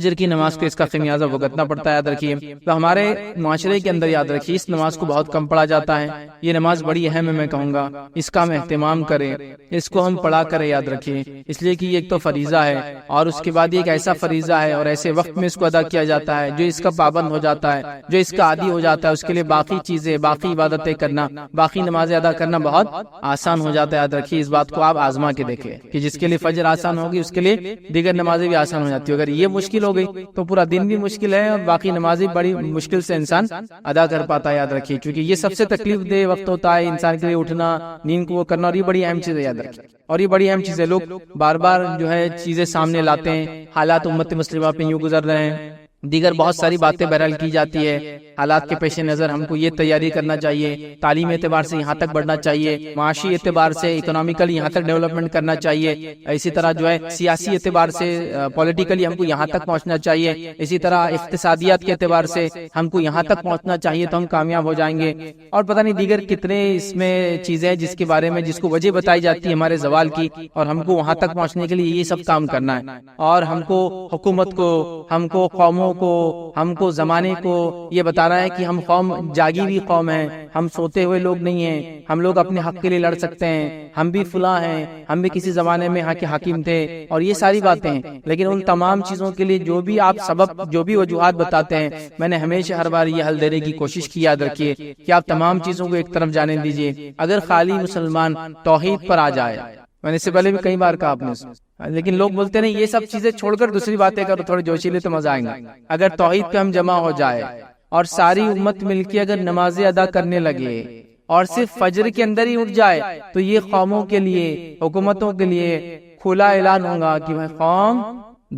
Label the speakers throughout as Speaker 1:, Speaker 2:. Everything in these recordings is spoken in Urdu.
Speaker 1: فجر کی نماز کو اس کا خمیازہ بھگتنا پڑتا ہے، یاد رکھیے۔ تو ہمارے معاشرے کے اندر یاد رکھیے اس نماز کو بہت کم پڑھا جاتا ہے، یہ نماز بڑی اہم ہے، میں کہوں گا اس کا ہم اہتمام کریں، اس کو ہم پڑھا کریں، یاد رکھیے، اس لیے کہ یہ ایک تو فریضہ ہے، اور اس کے بعد یہ ایک ایسا فریضہ ہے اور ایسے وقت میں اس کو ادا کیا جاتا ہے، جو اس کا پابند ہو جاتا ہے، جو اس کا عادی ہو جاتا ہے، اس کے لیے باقی چیزیں، باقی عبادتیں کرنا، باقی نمازیں ادا کرنا بہت آسان ہو جاتا ہے۔ یاد رکھیے اس بات کو آپ آزما کے دیکھیں کہ جس کے لیے فجر آسان ہوگی اس کے لیے دیگر نمازیں بھی آسان ہو جاتی ہے۔ اگر یہ مشکل ہو گئی تو پورا دن بھی مشکل ہے اور باقی نمازیں بڑی مشکل سے انسان ادا کر پاتا ہے، یاد رکھیے، کیونکہ یہ سب سے تکلیف دہ وقت ہوتا ہے انسان کے لیے، اٹھنا، نیند کو وہ کرنا، اور یہ بڑی اہم چیز ہے، یاد رکھیے، اور یہ بڑی اہم چیز ہے۔ لوگ بار بار جو ہے چیزیں سامنے لاتے ہیں، حالات امت مسلمہ پہ یوں گزر رہے ہیں، دیگر بہت ساری باتیں بہرحال کی جاتی ہے، حالات کے پیش نظر ہم کو یہ تیاری کرنا چاہیے، تعلیم اعتبار سے یہاں تک بڑھنا چاہیے، معاشی اعتبار سے اکنامیکلی یہاں تک ڈیولپمنٹ کرنا چاہیے، اسی طرح جو ہے سیاسی اعتبار سے پولیٹیکلی ہم کو یہاں تک پہنچنا چاہیے، اسی طرح اقتصادیات کے اعتبار سے ہم کو یہاں تک پہنچنا چاہیے تو ہم کامیاب ہو جائیں گے، اور پتہ نہیں دیگر کتنے اس میں چیزیں ہیں جس کے بارے میں جس کو وجہ بتائی جاتی ہے ہمارے زوال کی، اور ہم کو وہاں تک پہنچنے کے لیے یہ سب کام کرنا ہے، اور ہم کو حکومت کو، ہم کو قوموں کو، ہم کو زمانے کو یہ بتانا ہے کہ ہم قوم جاگی ہوئی قوم ہیں، ہم سوتے ہوئے لوگ نہیں ہیں، ہم لوگ اپنے حق کے لیے لڑ سکتے ہیں، ہم بھی فلاں ہیں، ہم بھی کسی زمانے میں یہاں کے حاکم تھے، اور یہ ساری باتیں ہیں۔ لیکن ان تمام چیزوں کے لیے جو بھی آپ سبب، جو بھی وجوہات بتاتے ہیں، میں نے ہمیشہ ہر بار یہ حل دینے کی کوشش کی، یاد رکھیے کہ آپ تمام چیزوں کو ایک طرف جانے دیجیے۔ اگر خالی مسلمان توحید پر آ جائے، میں نے اس سے پہلے بھی کئی بار کہا آپ نے، لیکن لوگ بولتے نہیں یہ سب چیزیں چھوڑ کر دوسری باتیں کرو، تھوڑے جوشیلے تو مزہ آئیں گا۔ اگر توحید پہ ہم جمع ہو جائے اور ساری امت مل کے اگر نمازیں ادا کرنے لگے اور صرف فجر کے اندر ہی اٹھ جائے، تو یہ قوموں کے لیے، حکومتوں کے لیے کھلا اعلان ہوگا کہ بھائی قوم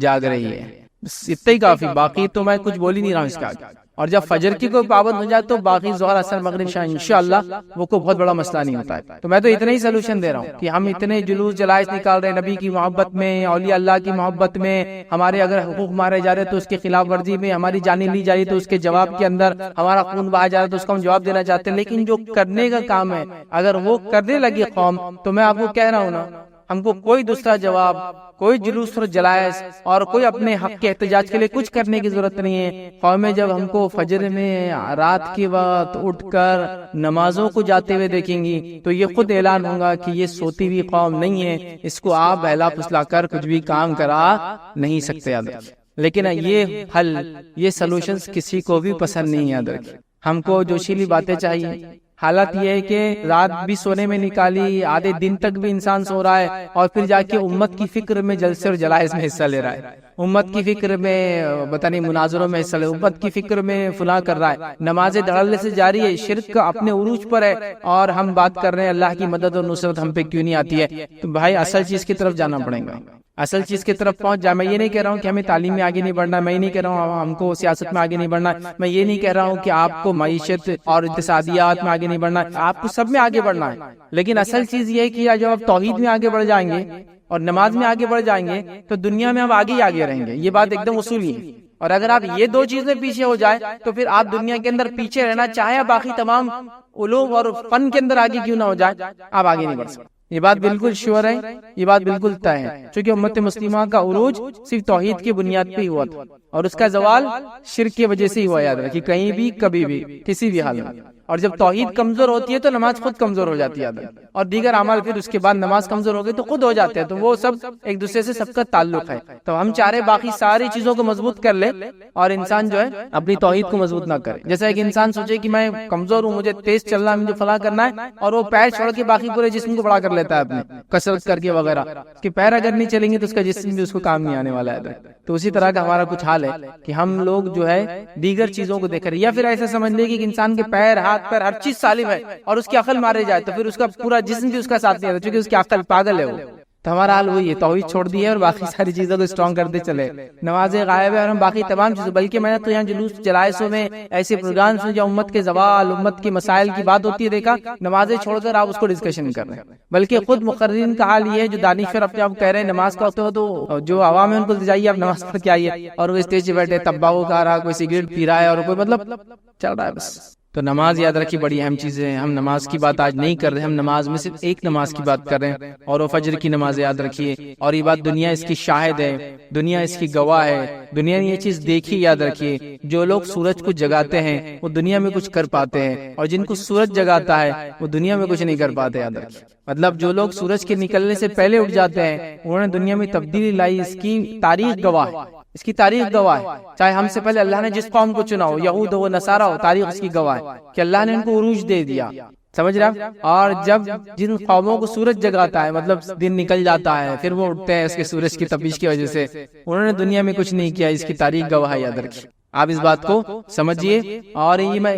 Speaker 1: جاگ رہی ہے، بس اتنا ہی کافی، باقی تو میں کچھ بول ہی نہیں رہا ہوں اس کا آگے۔ اور جب فجر کی کوئی پابند ہو جائے تو باقی ظہر، عصر، مغرب، عشاء انشاءاللہ وہ کوئی بہت بڑا مسئلہ نہیں ہوتا ہے۔ تو میں تو اتنا ہی سلوشن دے رہا ہوں کہ ہم اتنے جلوس جلائس نکال رہے ہیں نبی کی محبت میں، اولیاء اللہ کی محبت میں، ہمارے اگر حقوق مارے جا رہے تو اس کی خلاف ورزی میں، ہماری جانیں لی جا رہی تو اس کے جواب کے اندر، ہمارا خون بہا جا رہا تو اس کا ہم جواب دینا چاہتے ہیں، لیکن جو کرنے کا کام ہے اگر وہ کرنے لگی قوم، تو میں آپ کو کہہ رہا ہوں نا، ہم کو کوئی دوسرا جواب، کوئی جلوس اور جلائس اور کوئی اپنے حق کے احتجاج کے لیے کچھ کرنے کی ضرورت نہیں ہے۔ قومیں جب ہم کو فجر میں رات کے وقت اٹھ کر نمازوں کو جاتے ہوئے دیکھیں گی تو یہ خود اعلان ہوگا کہ یہ سوتی ہوئی قوم نہیں ہے، اس کو آپ بہلا پھسلا کر کچھ بھی کام کرا نہیں سکتے، یاد رکھیں۔ لیکن یہ حل، یہ سلوشنز کسی کو بھی پسند نہیں، یاد رکھیں۔ ہم کو جوشیلی باتیں چاہیے۔ حالت یہ ہے کہ رات بھی سونے میں نکالی، آدھے دن تک بھی انسان سو رہا ہے، اور پھر جا کے امت کی فکر میں جلسے اور جلائس میں حصہ لے رہا ہے، امت کی فکر میں پتہ نہیں مناظروں میں حصہ لے، امت کی فکر میں فلاں کر رہا ہے، نمازیں دھڑلے سے جاری ہے، شرک اپنے عروج پر ہے، اور ہم بات کر رہے ہیں اللہ کی مدد اور نصرت ہم پہ کیوں نہیں آتی ہے۔ تو بھائی اصل چیز کی طرف جانا پڑے گا، اصل چیز کی طرف پہنچ جائے۔ میں یہ نہیں کہہ رہا ہوں کہ ہمیں تعلیم میں آگے نہیں بڑھنا، میں یہ نہیں کہہ رہا ہوں ہم کو سیاست میں آگے نہیں بڑھنا، میں یہ نہیں کہہ رہا ہوں کہ آپ کو معیشت اور اقتصادیات میں آگے نہیں بڑھنا، آپ کو سب میں آگے بڑھنا ہے، لیکن اصل چیز یہ ہے کہ جب آپ توحید میں آگے بڑھ جائیں گے اور نماز میں آگے بڑھ جائیں گے تو دنیا میں آپ آگے ہی آگے رہیں گے، یہ بات ایک دم اصولی ہے۔ اور اگر آپ یہ دو چیزیں پیچھے ہو جائے تو پھر آپ دنیا کے اندر پیچھے رہنا چاہے باقی تمام علوم اور فن کے اندر آگے کیوں نہ ہو جائے، آپ آگے نہیں بڑھ سکتے۔ یہ بات بالکل شیور ہے، یہ بات بالکل طے ہے، چونکہ امت مسلمہ کا عروج صرف توحید کی بنیاد پہ ہی ہوا تھا، اور اس کا زوال شرک کی وجہ سے ہی ہوا، یاد رکھیے، کہیں بھی، کبھی بھی، کسی بھی حال میں۔ اور جب توحید کمزور ہوتی ہے تو نماز خود کمزور ہو جاتی ہے، اور دیگر اعمال پھر اس کے بعد نماز کمزور ہو گئی تو خود ہو جاتے ہیں، تو وہ سب ایک دوسرے سے سب کا تعلق ہے۔ تو ہم چاہ رہے باقی ساری چیزوں کو مضبوط کر لے اور انسان جو ہے اپنی توحید کو مضبوط نہ کرے۔ جیسا ایک انسان سوچے کہ میں کمزور ہوں، مجھے تیز چلنا ہے، مجھے فلاں کرنا ہے، اور وہ پیر چھوڑ کے باقی پورے جسم کو بڑا کر لیتا ہے اپنے، کسرت کر کے وغیرہ، کہ پیر اگر نہیں چلیں گے تو اس کا جسم بھی اس کو کام نہیں آنے والا ہے۔ تو اسی طرح کا ہمارا کچھ حال ہے کہ ہم لوگ جو ہے دیگر چیزوں کو دیکھ رہے ہیں، یا پھر ایسا سمجھ لے کہ انسان کے پیر، ہاتھ، پیر، ہر چیز سالم ہے اور اس کی عقل مارے جائے تو پھر اس کا پورا جسم بھی اس کا ساتھ نہیں آتا، چونکہ اس کی عقل پاگل ہے وہ۔ تو ہمارا حال وہی ہے، توحید چھوڑ دی ہے اور باقی ساری چیزوں کو اسٹرانگ کرتے چلے، نمازیں غائب ہے اور ہم باقی تمام چیزیں، بلکہ میں نے تو یہاں جلوس جلائسوں میں ایسے پروگرامز میں جو امت کے زوال، امت کے مسائل کی بات ہوتی ہے دیکھا، نمازیں چھوڑ کر آپ اس کو ڈسکشن کر رہے ہیں، بلکہ خود مقررین کا حال یہ ہے جو دانشور اپنے آپ کہہ رہے ہیں نماز کا وقت ہو تو جو عوام ہے ان کو جائیے آپ نماز پڑھ کے آئیے، اور وہ اسٹیج پہ بیٹھے تمباکو کھا رہا، کوئی سگریٹ پی رہا ہے، اور کوئی مطلب چل رہا ہے، بس تو نماز یاد رکھیے بڑی اہم چیزیں ہیں. ہم نماز کی بات آج نہیں کر رہے، ہم نماز میں صرف ایک نماز کی بات کر رہے ہیں، اور وہ فجر کی نماز یاد رکھیے. اور یہ بات دنیا اس کی شاہد ہے، دنیا اس کی گواہ ہے، دنیا نے یہ چیز دیکھی. یاد رکھیے جو لوگ سورج کو جگاتے ہیں وہ دنیا میں کچھ کر پاتے ہیں، اور جن کو سورج جگاتا ہے وہ دنیا میں کچھ نہیں کر پاتے. یاد رکھیے مطلب جو لوگ سورج کے نکلنے سے پہلے اٹھ جاتے ہیں انہوں نے دنیا میں تبدیلی لائی. اس کی تاریخ گواہ ہے، اس کی تاریخ گواہ ہے. چاہے ہم سے پہلے اللہ نے جس قوم کو چنا ہو، یہود ہو نصارہ ہو، تاریخ اس کی گواہ ہے کہ اللہ نے ان کو عروج دے دیا. سمجھ رہا؟ اور جب جن قوموں کو سورج جگاتا ہے مطلب دن نکل جاتا ہے پھر وہ اٹھتے ہیں اس کے سورج کی تپش کی وجہ سے، انہوں نے دنیا میں کچھ نہیں کیا. اس کی تاریخ گواہ ہے. یاد رکھیے آپ اس بات کو سمجھیے. اور یہ میں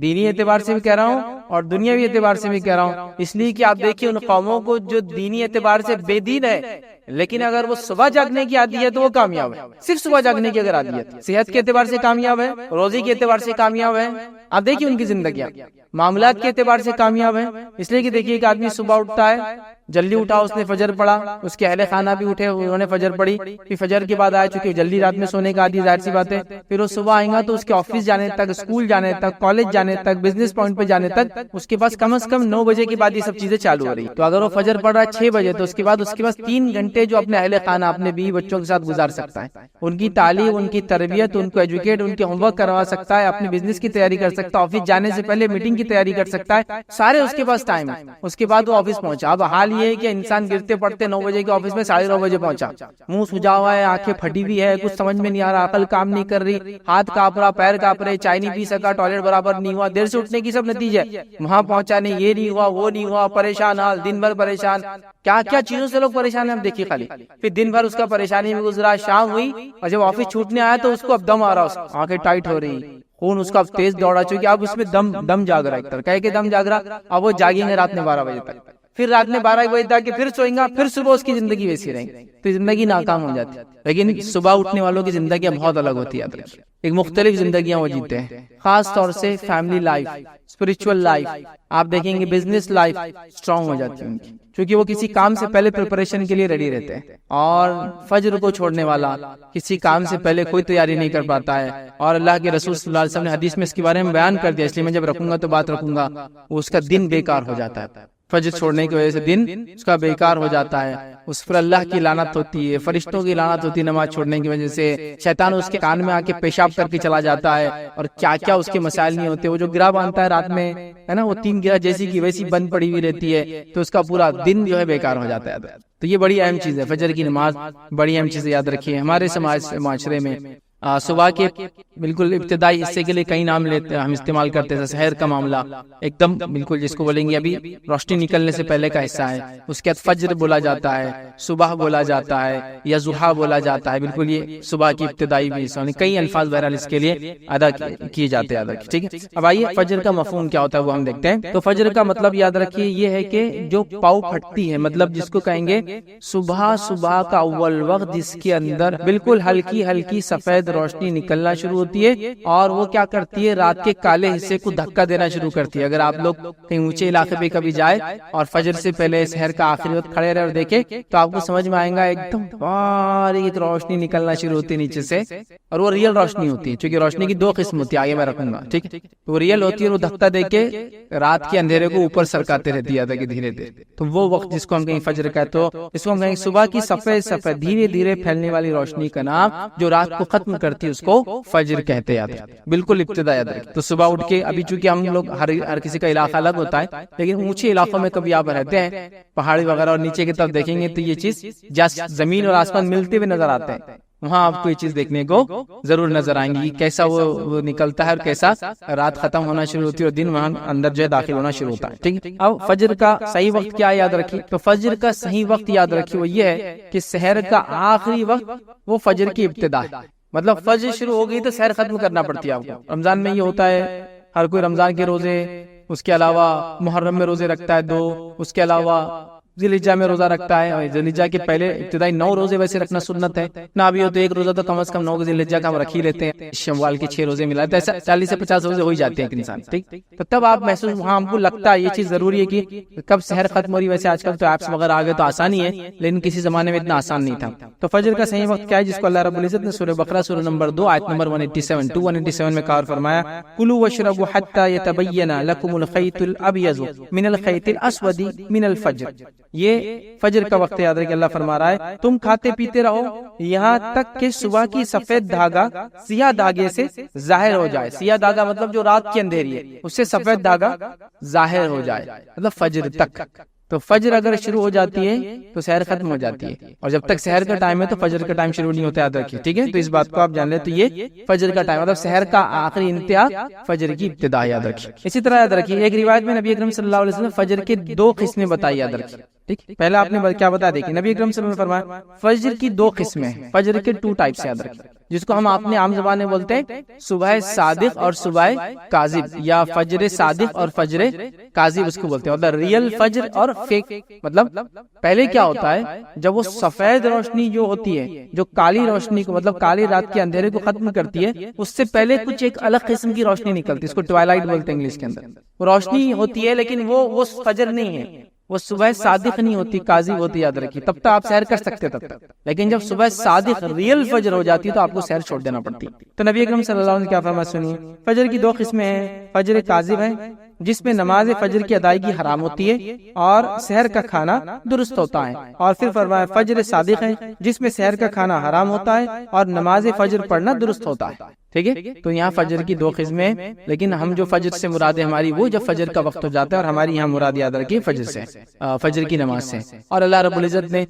Speaker 1: دینی اعتبار سے بھی کہہ رہا ہوں اور دنیاوی اعتبار سے بھی کہہ رہا ہوں، اس لیے کہ آپ دیکھیے ان قوموں کو جو دینی اعتبار سے بے دین ہے لیکن اگر وہ صبح جاگنے کی عادی ہے تو وہ کامیاب ہے. صرف صبح جاگنے کی اگر عادی ہے، صحت کے اعتبار سے کامیاب ہے، روزی کے اعتبار سے کامیاب ہے. آپ دیکھیے ان کی زندگیاں معاملات کے اعتبار سے کامیاب ہے. اس لیے کہ دیکھیے ایک آدمی صبح اٹھتا ہے، جلدی اٹھا، اس نے فجر پڑھا، اس کے اہل خانہ بھی اٹھے، انہوں نے فجر پڑھی، پھر فجر کے بعد آئے چونکہ جلدی رات میں سونے کا عادی، ظاہر سی بات ہے. پھر وہ صبح آئیں گا تو اس کے آفس جانے تک، اسکول جانے تک، کالج جانے تک، بزنس پوائنٹ پہ جانے تک اس کے پاس کم از کم 9 بجے کے بعد یہ سب چیزیں چالو ہو رہی. تو اگر وہ فجر پڑھ رہا ہے 6 بجے تو اس کے پاس 3 گھنٹے جو اپنے اہل خانہ اپنے بیوی بچوں کے ساتھ گزار سکتا ہے. ان کی تعلیم، ان کی تربیت، ان کو ایجوکیٹ، ان کے ہوم ورک کروا سکتا ہے، اپنے بزنس کی تیاری کر سکتا ہے، آفس جانے سے پہلے میٹنگ کی تیاری کر سکتا ہے، سارے اس کے پاس ٹائم ہے. اس کے بعد وہ آفس پہنچا. اب حال یہ ہے کہ انسان گرتے پڑتے 9 بجے کے آفس میں 9:30 بجے پہنچا، منہ سجا ہوا ہے، آنکھیں پھٹی ہوئی ہے، کچھ سمجھ میں نہیں آ رہا، عقل کام نہیں کر رہی، ہاتھ کانپ رہا، پیر کانپ رہے، چائے نہیں پی سکا، ٹوائلٹ برابر نہیں ہوا، دیر سے اٹھنے کی سب نتیجے. وہاں پہنچا نہیں، یہ نہیں ہوا، وہ نہیں ہوا، پریشان حال، دن بھر پریشان، کیا کیا چیزوں سے لوگ پریشان ہیں ہم دیکھیے خالی. پھر دن بھر اس کا پریشانی میں گزرا، شام ہوئی اور جب آفس چھوٹنے آیا تو اس کو اب دم آ رہا، آنکھیں ٹائٹ ہو رہی، خون اس کا اب تیز دوڑا، چونکہ اب اس میں دم جاگ رہا، ایک طرح کہہ کے دم جاگ رہا. اب وہ جاگیں گے رات میں 12 بجے تک، پھر رات میں 12 بجے تک پھر سوئیں گا، پھر صبح اس کی زندگی ویسی رہے گی تو زندگی ناکام ہو جاتی ہے. لیکن صبح اٹھنے والوں کی زندگیاں بہت الگ ہوتی ہے. ایک مختلف زندگیاں وہ جیتے ہیں، خاص طور سے فیملی لائف، اسپرچول لائف، آپ دیکھیں گے بزنس لائف اسٹرانگ ہو جاتی ہے ان کی، کیونکہ وہ کسی کام سے پہلے پریپریشن کے لیے ریڈی رہتے ہیں. اور فجر کو چھوڑنے والا کسی کام سے پہلے کوئی تیاری نہیں کر پاتا ہے. اور اللہ کے رسول صلی اللہ علیہ وسلم نے حدیث میں اس کے بارے میں بیان کر دیا، اس لیے میں جب رکھوں گا تو بات رکھوں گا. اس کا دن بیکار ہو جاتا ہے، فجر چھوڑنے کی وجہ سے دن اس کا بیکار ہو جاتا ہے. اس پر اللہ کی لعنت ہوتی ہے، فرشتوں کی لعنت ہوتی ہے نماز چھوڑنے کی وجہ سے. شیطان اس کے کان میں آ کے پیشاب کر کے چلا جاتا ہے، اور کیا کیا اس کے مسائل نہیں ہوتے. وہ جو گرہ باندھتا ہے رات میں ہے نا، وہ 3 گرہ جیسی کی ویسی بند پڑی ہوئی رہتی ہے، تو اس کا پورا دن جو ہے بیکار ہو جاتا ہے. تو یہ بڑی اہم چیز ہے، فجر کی نماز بڑی اہم چیز. یاد رکھیے ہمارے معاشرے میں صبح کے بالکل ابتدائی حصے کے لیے کئی نام لیتے ہم استعمال کرتے ہیں. سحر کا معاملہ ایک دم بالکل جس کو بولیں گے ابھی روشنی نکلنے سے پہلے کا حصہ ہے، اس کے بعد فجر بولا جاتا ہے، صبح بولا جاتا ہے یا ضحیٰ بولا جاتا ہے. بالکل یہ صبح کی ابتدائی بھی حصہ، کئی الفاظ بہرحال اس کے لیے ادا کیے جاتے ہیں. ٹھیک ہے، اب آئیے فجر کا مفہوم کیا ہوتا ہے وہ ہم دیکھتے ہیں. تو فجر کا مطلب یاد رکھیے یہ ہے کہ جو پاؤ پھٹتی ہے، مطلب جس کو کہیں گے صبح کا اول وقت جس کے اندر بالکل ہلکی ہلکی سفید روشنی نکلنا شروع ہوتی ہے، اور وہ کیا کرتی ہے رات کے کالے حصے کو دھکا دینا شروع کرتی ہے. اگر آپ لوگ کہیں اونچے علاقے پہ کبھی جائے اور فجر سے پہلے سحر کا آخری وقت کھڑے رہے اور دیکھے تو آپ کو سمجھ میں آئے گا ایک دم باریک روشنی نکلنا شروع ہوتی ہے نیچے سے، اور وہ ریئل روشنی ہوتی ہے. چونکہ روشنی کی 2 قسم ہوتی ہے، آگے میں رکھوں گا. ٹھیک، تو وہ ریئل ہوتی ہے اور وہ دھکا دے کے رات کے اندھیرے کو اوپر سرکاتے رہتی ہے کہ دھیرے دھیرے. تو وہ وقت جس کو ہم کہیں فجر کا، تو اس کو ہم کہیں صبح کی سفید سفید دھیرے دھیرے پھیلنے والی روشنی کا نام جو رات کو ختم کرتی ہے اس کو فجر کہتے ہیں. بالکل ابتدا یاد رکھیں. تو صبح اٹھ کے ابھی چونکہ ہم لوگ ہر کسی کا علاقہ الگ ہوتا ہے، لیکن اونچے علاقوں میں کبھی آپ رہتے ہیں پہاڑی وغیرہ اور نیچے کی طرف دیکھیں گے تو یہ چیز زمین اور آسمان ملتے ہوئے نظر آتے ہیں. وہاں آپ کو یہ چیز دیکھنے کو ضرور نظر آئیں گی، کیسا وہ نکلتا ہے اور کیسا رات ختم ہونا شروع ہوتی ہے اور دن وہاں اندر جو ہے داخل ہونا شروع ہوتا ہے. ٹھیک ہے، اب فجر کا صحیح وقت کیا یاد رکھیے. تو فجر کا صحیح وقت یاد رکھیے وہ یہ ہے کہ سحر کا آخری وقت وہ فجر کی ابتدا ہے. مطلب فجر شروع ہو گئی تو سحر ختم کرنا پڑتی ہے آپ کو. رمضان میں یہ ہوتا ہے، ہر کوئی رمضان کے روزے، اس کے علاوہ محرم میں روزے رکھتا ہے 2، اس کے علاوہ ذی الحجہ میں روزہ رکھتا ہے، اور ذی الحجہ کے پہلے ابتدائی 9 روزے ویسے رکھنا سنت ہے، نہ بھی ہو تو ایک روزہ تو کم از کم 9 ذی الحجہ کا ہم رکھ ہی لیتے ہیں، شوال کے 6 روزے ملاتے ہیں، ایسا 40 سے 50 روزے ہو ہی جاتے ہیں ایک انسان، ٹھیک؟ تو تب آپ محسوس، وہاں ہم کو لگتا ہے یہ چیز ضروری ہے کہ کب سحر ختم ہو رہی ہے، ویسے آج کل تو ایپس وغیرہ آ گئے تو آسانی ہے، لیکن کسی زمانے میں اتنا آسان نہیں تھا۔ تو فجر کا صحیح وقت کیا ہے، جس کو اللہ رب العزت نے سورہ بقرہ سورہ نمبر 2 آیت نمبر 187 میں کہا اور فرمایا کلوا واشربوا حتى يتبين لكم الخيط الابيض من الخيط الاسود من الفجر، یہ فجر کا وقت یاد رکھیں، اللہ فرما رہا ہے تم کھاتے پیتے رہو یہاں تک کہ صبح کی سفید دھاگا سیاہ دھاگے سے ظاہر ہو جائے۔ سیاہ دھاگا مطلب جو رات کی اندھیری ہے اس سے سفید دھاگا ظاہر ہو جائے، مطلب فجر تک۔ تو فجر اگر شروع ہو جاتی ہے تو سحر ختم ہو جاتی ہے، اور جب تک سحر کا ٹائم ہے تو فجر کا ٹائم شروع نہیں ہوتا، یاد رکھیے، ٹھیک ہے؟ تو اس بات کو آپ جان لیں، تو یہ فجر کا ٹائم مطلب سحر کا آخری انتہا فجر کی ابتدا، یاد رکھیے۔ اسی طرح یاد رکھیے ایک روایت میں نبی اکرم صلی اللہ علیہ وسلم فجر کے 2 قسمیں بتائی، یاد رکھیے، ٹھیک؟ پہلا آپ نے کیا بتا دیکھیں، نبی اکرم صلی اللہ علیہ وسلم نے فرمایا فجر کی 2 قسمیں ہیں، فجر کے 2 ٹائپس، یاد رکھیے، جس کو ہم اپنے عام زبان میں بولتے ہیں صبح صادق اور صبح کاذب، یا فجر صادق اور فجر کاذب اس کو بولتے ہیں، مطلب ریئل فجر اور فیک۔ مطلب پہلے کیا ہوتا ہے، جب وہ سفید روشنی جو ہوتی ہے جو کالی روشنی کو مطلب کالی رات کے اندھیرے کو ختم کرتی ہے، اس سے پہلے کچھ ایک الگ قسم کی روشنی نکلتی ہے، اس کو ٹوائلائٹ بولتے ہیں انگلش کے اندر۔ وہ روشنی ہوتی ہے لیکن وہ فجر نہیں ہے، وہ صبح صادق نہیں ہوتی، کاذب ہوتی، یاد رکھیے۔ تب تک آپ سحر کر سکتے تب تک، لیکن جب صبح صادق ریئل فجر ہو جاتی ہے تو آپ کو سحر چھوڑ دینا پڑتی۔ تو نبی اکرم صلی اللہ علیہ وسلم نے کیا فرمایا سنیے، فجر کی 2 قسمیں ہیں، فجر کاذب ہے جس میں نماز فجر کی ادائیگی حرام ہوتی ہے اور سحر کا کھانا درست ہوتا ہے، اور پھر فرمایا فجر صادق ہے جس میں سحر کا کھانا حرام ہوتا ہے اور نماز فجر پڑھنا درست ہوتا ہے، ٹھیک ہے؟ تو یہاں فجر کی 2 قسمیں، لیکن ہم جو فجر سے مراد ہے ہماری وہ جب فجر کا وقت ہو جاتا ہے، اور ہماری یہاں مراد یاد رکھیے فجر سے، فجر کی نماز سے۔ اور اللہ رب العزت نے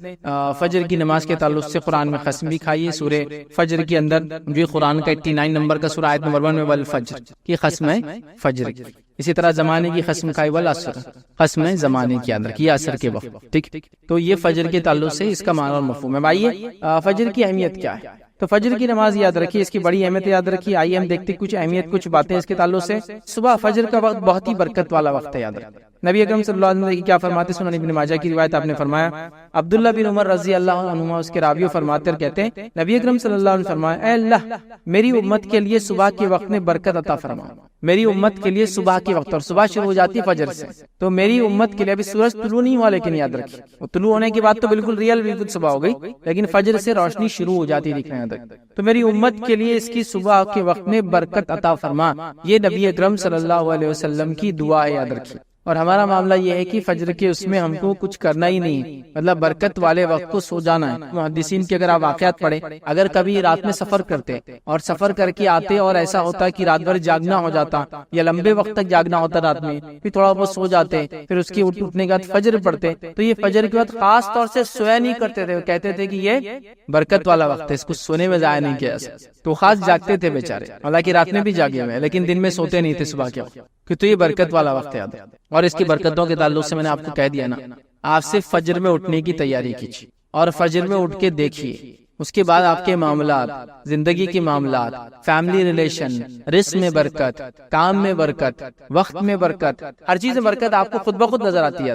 Speaker 1: فجر کی نماز کے تعلق سے قرآن میں قسم بھی کھائی ہے، سورہ فجر کے اندر جو قرآن کا 89 نمبر کا سورہ آیت نمبر 1 میں والفجر کی قسم ہے فجر کی۔ اسی طرح زمانے کی قسم کھائی والعصر، قسم ہے زمانے کے اندر کی، عصر کے وقت، ٹھیک؟ تو یہ فجر کے تعلق سے اس کا معنی اور مفہوم ہے۔ آئیے فجر کی اہمیت کیا ہے، تو فجر کی نماز یاد رکھیے، اس کی بڑی اہمیت یاد رکھیے۔ آئیے ہم دیکھتے کچھ اہمیت، کچھ باتیں اس کے تعلق سے۔ صبح فجر کا وقت بہت ہی برکت والا وقت ہے، یاد رکھیے۔ نبی اکرم صلی اللہ علیہ وسلم کیا فرماتے، سنن ابن ماجہ کی روایت، آپ نے فرمایا عبداللہ بن عمر رضی اللہ عنہما اس کے راوی فرماتے اور کہتے ہیں نبی اکرم صلی اللہ علیہ وسلم فرمایا اے اللہ میری امت کے لیے صبح کے وقت میں برکت عطا فرما، میری امت کے لیے صبح کے وقت، اور صبح شروع ہو جاتی ہے فجر سے، تو میری امت کے لیے ابھی سورج طلوع نہیں ہوا، لیکن یاد رکھیے وہ طلوع ہونے کے بعد تو بالکل بالکل صبح ہو گئی، لیکن فجر سے روشنی شروع ہو جاتی ہے، دکھنا یاد رکھیں۔ تو میری امت کے لیے اس کی صبح کے وقت میں برکت عطا فرما، یہ نبی اکرم صلی اللہ علیہ وسلم کی دعا ہے، یاد رکھیے۔ اور ہمارا معاملہ یہ ہے کہ فجر کے اس میں ہم کو کچھ کرنا ہی نہیں، مطلب برکت والے وقت کو سو جانا ہے۔ محدثین کے اگر آپ واقعات پڑھیں، اگر کبھی رات میں سفر کرتے اور سفر کر کے آتے اور ایسا ہوتا کہ رات بھر جاگنا ہو جاتا یا لمبے وقت تک جاگنا ہوتا رات میں، پھر تھوڑا بہت سو جاتے، پھر اس کے اٹھنے کے بعد فجر پڑھتے، تو یہ فجر کے بعد خاص طور سے سویا نہیں کرتے تھے، کہتے تھے کہ یہ برکت والا وقت ہے، اس کو سونے میں ضائع نہیں کیا، تو خاص جاگتے تھے بیچارے، حالانکہ رات میں بھی جاگے ہوئے لیکن دن میں سوتے نہیں تھے صبح کے وقت، کہ تو یہ برکت والا وقت یاد ہے۔ اور اس کی برکتوں کے تعلق سے میں نے آپ کو کہہ دیا نا، آپ سے فجر میں اٹھنے کی تیاری کیجیے اور فجر میں اٹھ کے دیکھیے، اس کے بعد آپ کے معاملات، زندگی کے معاملات، فیملی ریلیشن، رزق میں برکت، کام میں برکت، وقت میں برکت، ہر چیز میں برکت آپ کو خود بخود نظر آتی ہے،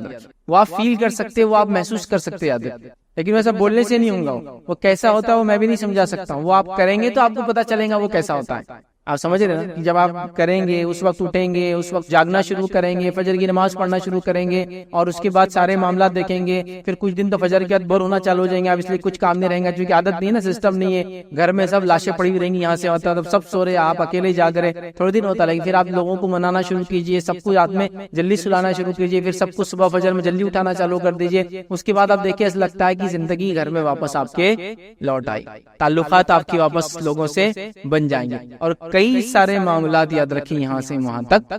Speaker 1: وہ آپ فیل کر سکتے، وہ آپ محسوس کر سکتے، یاد ہے۔ لیکن ویسا بولنے سے نہیں ہوگا، وہ کیسا ہوتا ہے وہ میں بھی نہیں سمجھا سکتا ہوں، وہ آپ کریں گے تو آپ کو پتا چلے گا وہ کیسا ہوتا ہے۔ آپ سمجھ رہے ہیں، جب آپ کریں گے اس وقت اٹھیں گے، اس وقت جاگنا شروع کریں گے، فجر کی نماز پڑھنا شروع کریں گے، اور اس کے بعد سارے معاملات دیکھیں گے، پھر کچھ دن تو فجر کے بعد بور ہونا چالو ہو جائیں گے، آپ اس لیے کچھ کام نہیں رہیں گا، کیونکہ عادت نہیں ہے نا، سسٹم نہیں ہے، گھر میں سب لاشیں پڑی ہوئی رہیں گی، یہاں سے ہوتا ہے سب سو رہے، آپ اکیلے جاگ رہے، تھوڑے دن ہوتا ہے، پھر آپ لوگوں کو منانا شروع کیجیے، سب کو رات میں جلدی سلانا شروع کیجیے، پھر سب کو صبح فجر میں جلدی اٹھانا چالو کر دیجیے، اس کے بعد آپ دیکھیں ایسا لگتا ہے کہ زندگی گھر میں واپس آپ کے لوٹ آئی، تعلقات آپ کی واپس لوگوں سے بن جائیں گے، اور کئی سارے معاملات یاد رکھیں یہاں سے وہاں تک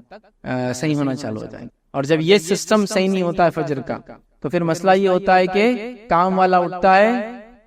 Speaker 1: صحیح ہونا چالو ہو جائیں گے۔ اور جب یہ سسٹم صحیح نہیں ہوتا ہے فجر کا، تو پھر مسئلہ یہ ہوتا ہے کہ کام والا اٹھتا ہے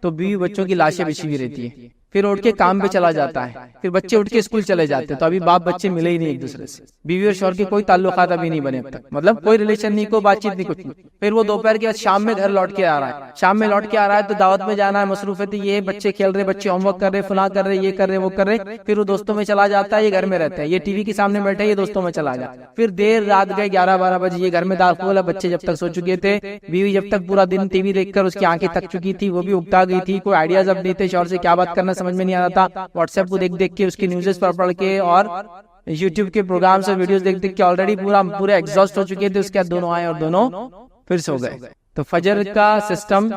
Speaker 1: تو بیوی بچوں کی لاشیں بچھی ہوئی رہتی ہے، پھر اٹھ کے کام پہ چلا جاتا ہے، پھر بچے اٹھ کے اسکول چلے جاتے ہیں، تو ابھی باپ بچے ملے ہی نہیں ایک دوسرے سے، بیوی اور شوہر کے کوئی تعلقات ابھی نہیں بنے اب تک، مطلب کوئی ریلیشن نہیں، کوئی بات چیت نہیں، کچھ نہیں۔ پھر وہ دوپہر کے بعد شام میں گھر لوٹ کے آ رہا ہے، شام میں لوٹ کے آ رہا ہے تو دعوت میں جانا ہے، مصروفیت یہ ہے، بچے کھیل رہے، بچے ہوم ورک کر رہے، فلاں کر رہے، یہ کر رہے، وہ کر رہے، پھر وہ دوستوں میں چلا جاتا ہے، یہ گھر میں رہتا ہے، یہ ٹی وی کے سامنے بیٹھے، یہ دوستوں میں چلا جاتا ہے، پھر دیر رات گئے 11-12 بجے یہ گھر میں داخل ہے، بچے جب تک سو چکے تھے، بیوی جب تک پورا دن ٹی وی دیکھ کر اس کی آنکھیں تھک چکی تھی، وہ بھی اکتا گئی تھی، کوئی آئیڈیاز اب نہیں تھے، شوہر سے کیا بات کرنا سمجھ میں نہیں آ رہا تھا، واٹس ایپ کو دیکھ کے، اس کی نیوزز پڑھ کے اور یوٹیوب کے پروگرام سے ویڈیوز دیکھ کے آلریڈی پورے ایگزاسٹ ہو چکے تھے، اس کے بعد دونوں آئے اور دونوں پھر سو گئے۔ تو فجر کا سسٹم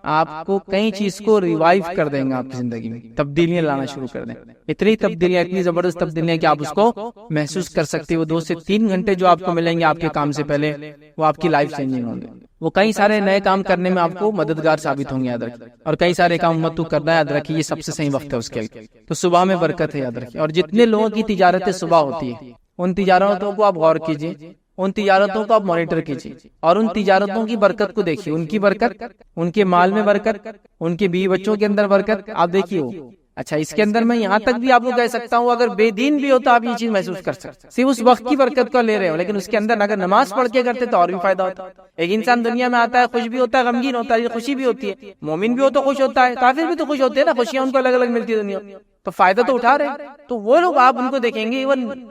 Speaker 1: آپ کو کئی چیز کو ریوائیو کر دیں گے، آپ کی زندگی میں تبدیلیاں لانا شروع کر دیں، اتنی تبدیلیاں، اتنی زبردست تبدیلیاں کہ آپ اس کو محسوس کر سکتے ہیں۔ وہ 2 سے 3 گھنٹے جو آپ کو ملیں گے آپ کے کام سے پہلے، وہ آپ کی لائف چینجنگ ہوں گے، وہ کئی سارے نئے کام کرنے میں آپ کو مددگار ثابت ہوں گے، یاد رکھیں، اور کئی سارے کام امت کو کرنا ہے، یاد رکھیے یہ سب سے صحیح وقت ہے اس کے لیے۔ تو صبح میں برکت ہے، یاد رکھیے، اور جتنے لوگوں کی تجارتیں صبح ہوتی ہے ان تجارتوں کو آپ غور کیجیے، ان تجارتوں کو آپ مانیٹر کیجیے، اور ان تجارتوں کی برکت کو دیکھیے، ان کی برکت، ان کے مال میں برکت، ان کے بیوی بچوں کے اندر برکت، آپ دیکھیے وہ۔ اچھا، اس کے اندر میں یہاں تک بھی آپ کو کہہ سکتا ہوں، اگر بے دین بھی ہوتا آپ یہ چیز محسوس کر سکتے، صرف اس وقت کی برکت کو لے رہے ہو، لیکن اس کے اندر اگر نماز پڑھ کے کرتے تو اور بھی فائدہ ہوتا۔ ایک انسان دنیا میں آتا ہے، خوش بھی ہوتا ہے، غمگین ہوتا ہے، خوشی بھی ہوتی ہے، مومن بھی ہو تو خوش ہوتا ہے، کافر بھی تو خوش ہوتے ہیں نا، خوشیاں ان کو الگ الگ ملتی ہے دنیا، تو فائدہ تو اٹھا رہے ہیں۔ تو وہ لوگ آپ ان کو دیکھیں گے،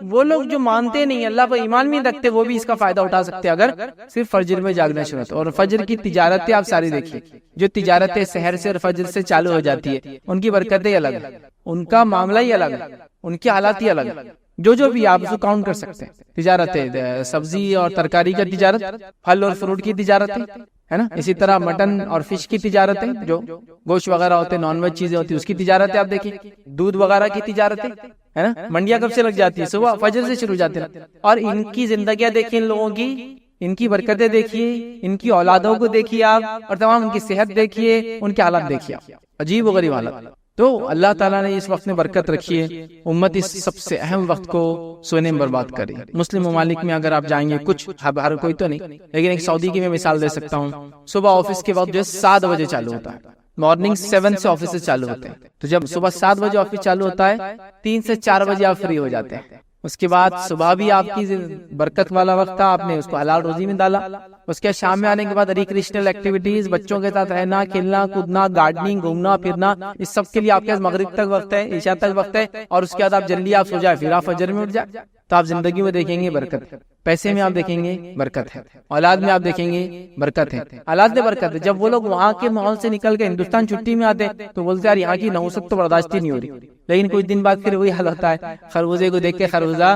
Speaker 1: وہ لوگ جو مانتے نہیں اللہ پر ایمان نہیں رکھتے، وہ بھی اس کا فائدہ اٹھا سکتے اگر صرف فجر میں جاگنا شروع ہوتا۔ اور فجر کی تجارتیں آپ ساری دیکھیے، جو تجارتیں سحر سے اور فجر سے چالو ہو جاتی ہے، ان کی برکتیں الگ ہیں، ان کا معاملہ ہی الگ ہے، ان کی حالات ہی الگ ہے، جو بھی آپ اس کو کاؤنٹ کر سکتے ہیں۔ تجارتیں، سبزی اور ترکاری کا تجارت، پھل اور فروٹ کی تجارتیں، ہے نا، اسی طرح مٹن اور فش کی تجارتیں، جو گوشت وغیرہ ہوتے، نان ویج چیزیں ہوتی، اس کی تجارتیں آپ دیکھیں، دودھ وغیرہ کی تجارتیں، ہے نا، منڈیاں کب سے لگ جاتی ہے؟ صبح فجر سے شروع ہو جاتے ہیں، اور ان کی زندگیاں دیکھیں، ان لوگوں کی، ان کی برکتیں دیکھیے، ان کی اولادوں کو دیکھیے آپ، اور تمام ان کی صحت دیکھیے، ان کے حالات دیکھیے آپ، عجیب و غریب حالات۔ تو اللہ تعالیٰ نے اس وقت میں برکت رکھی ہے، امت اس سب سے اہم وقت کو سونے میں برباد کری۔ مسلم ممالک میں اگر آپ جائیں گے، کچھ ہر کوئی تو نہیں، لیکن ایک سعودی کی میں مثال دے سکتا ہوں، صبح آفس کے وقت جو ہے 7 بجے چالو ہوتا ہے، مارننگ 7 سے آفس چالو ہوتے ہیں، تو جب صبح 7 بجے آفس چالو ہوتا ہے، 3 سے 4 بجے آپ فری ہو جاتے ہیں۔ اس کے بعد صبح بھی آپ کی برکت والا وقت تھا، آپ نے اس کو حلال روزی میں ڈالا۔ اس کے شام میں آنے کے بعد ریکریشنل ایکٹیویٹیز، بچوں کے ساتھ رہنا، کھیلنا، کودنا، گارڈننگ، گھومنا پھرنا، اس سب کے لیے آپ کے پاس مغرب تک وقت ہے، عشاء تک وقت ہے، اور اس کے بعد آپ جلدی آپ سو جائے، پھر آپ فجر میں اٹھ جائے، تو آپ زندگی میں دیکھیں گے برکت، پیسے میں آپ دیکھیں گے برکت ہے، اولاد میں آپ دیکھیں گے برکت ہے، اولاد میں برکت ہے۔ جب وہ لوگ وہاں کے ماحول سے نکل کے ہندوستان چھٹی میں آتے ہیں تو بولتے ہیں یار یہاں کی نحوست تو برداشت ہی نہیں ہو رہی، لیکن کچھ دن بعد پھر وہی حال ہوتا ہے، خربوزے کو دیکھ کے خربوزہ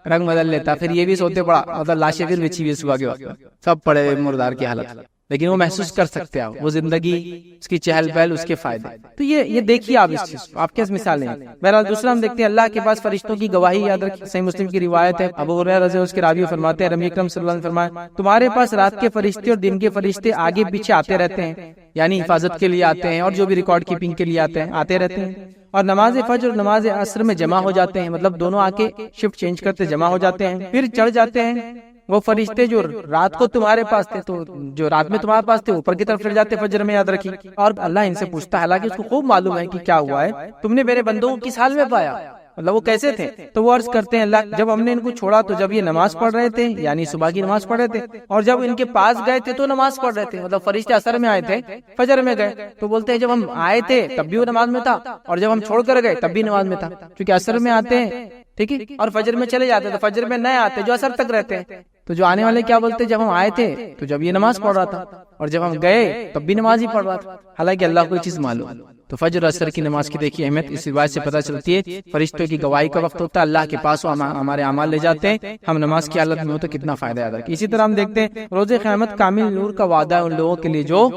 Speaker 1: رنگ بدل لیتا، پھر یہ بھی سوتے پڑا، مطلب لاشیں پھر بچھی ہوئی صبح کے وقت، سب پڑے مردار کی حالت، لیکن وہ محسوس کر سکتے ہیں وہ زندگی، اس کی چہل پہل، اس کے فائدے۔ تو یہ دیکھیے آپ اس چیز کو، آپ کے مثالیں ہیں۔ بہرحال دوسرا ہم دیکھتے ہیں اللہ کے پاس فرشتوں کی گواہی، یاد رکھیں، صحیح مسلم کی روایت ہے، ابو ہریرہ رضی اللہ عنہ اس کے راوی فرماتے ہیں، نبی اکرم صلی اللہ علیہ وسلم فرمایا، تمہارے پاس رات کے فرشتے اور دن کے فرشتے آگے پیچھے آتے رہتے ہیں، یعنی حفاظت کے لیے آتے ہیں، اور جو بھی ریکارڈ کیپنگ کے لیے آتے رہتے ہیں، اور نماز فجر اور نماز عصر میں جمع ہو جاتے ہیں، مطلب دونوں آ کے شفٹ چینج کرتے جمع ہو جاتے ہیں، پھر چڑھ جاتے ہیں۔ وہ فرشتے جو رات کو تمہارے پاس تھے، تو جو رات میں تمہارے پاس تھے اوپر کی طرف چڑھ جاتے فجر میں، یاد رکھیے، اور اللہ ان سے پوچھتا ہے، حالانکہ اس کو خوب معلوم ہے کہ کیا ہوا ہے، تم نے میرے بندوں کو کس حال میں پایا، مطلب وہ کیسے تھے، تو وہ عرض کرتے ہیں اللہ جب ہم نے ان کو چھوڑا تو جب یہ نماز پڑھ رہے تھے، یعنی صبح کی نماز پڑھ رہے تھے، اور جب ان کے پاس گئے تھے تو نماز پڑھ رہے تھے، مطلب فرشتے عصر میں آئے تھے، فجر میں گئے، تو بولتے ہیں جب ہم آئے تھے تب بھی وہ نماز میں تھا، اور جب ہم چھوڑ کر گئے تب بھی نماز میں تھا، کیونکہ عصر میں آتے ہیں، ٹھیک ہے، اور فجر میں چلے جاتے، تو فجر میں نئے آتے جو عصر تک رہتے ہیں، تو جو آنے والے کیا بولتے ہیں، جب ہم آئے تھے تو جب یہ نماز پڑھ رہا تھا، اور جب ہم گئے تب بھی نماز ہی پڑھ رہا تھا، حالانکہ اللہ کو یہ چیز معلوم ہے۔ تو فجر اور عصر کی نماز کی دیکھیے اہمیت اس روایت سے پتہ چلتی ہے، فرشتوں کی گواہی کا وقت ہوتا ہے، اللہ کے پاس ہمارے اعمال لے جاتے ہیں، ہم نماز کی حالت میں ہو تو کتنا فائدہ ہے۔ اسی طرح ہم دیکھتے ہیں روز قیامت کامل نور کا وعدہ ہے ان لوگوں کے لیے جو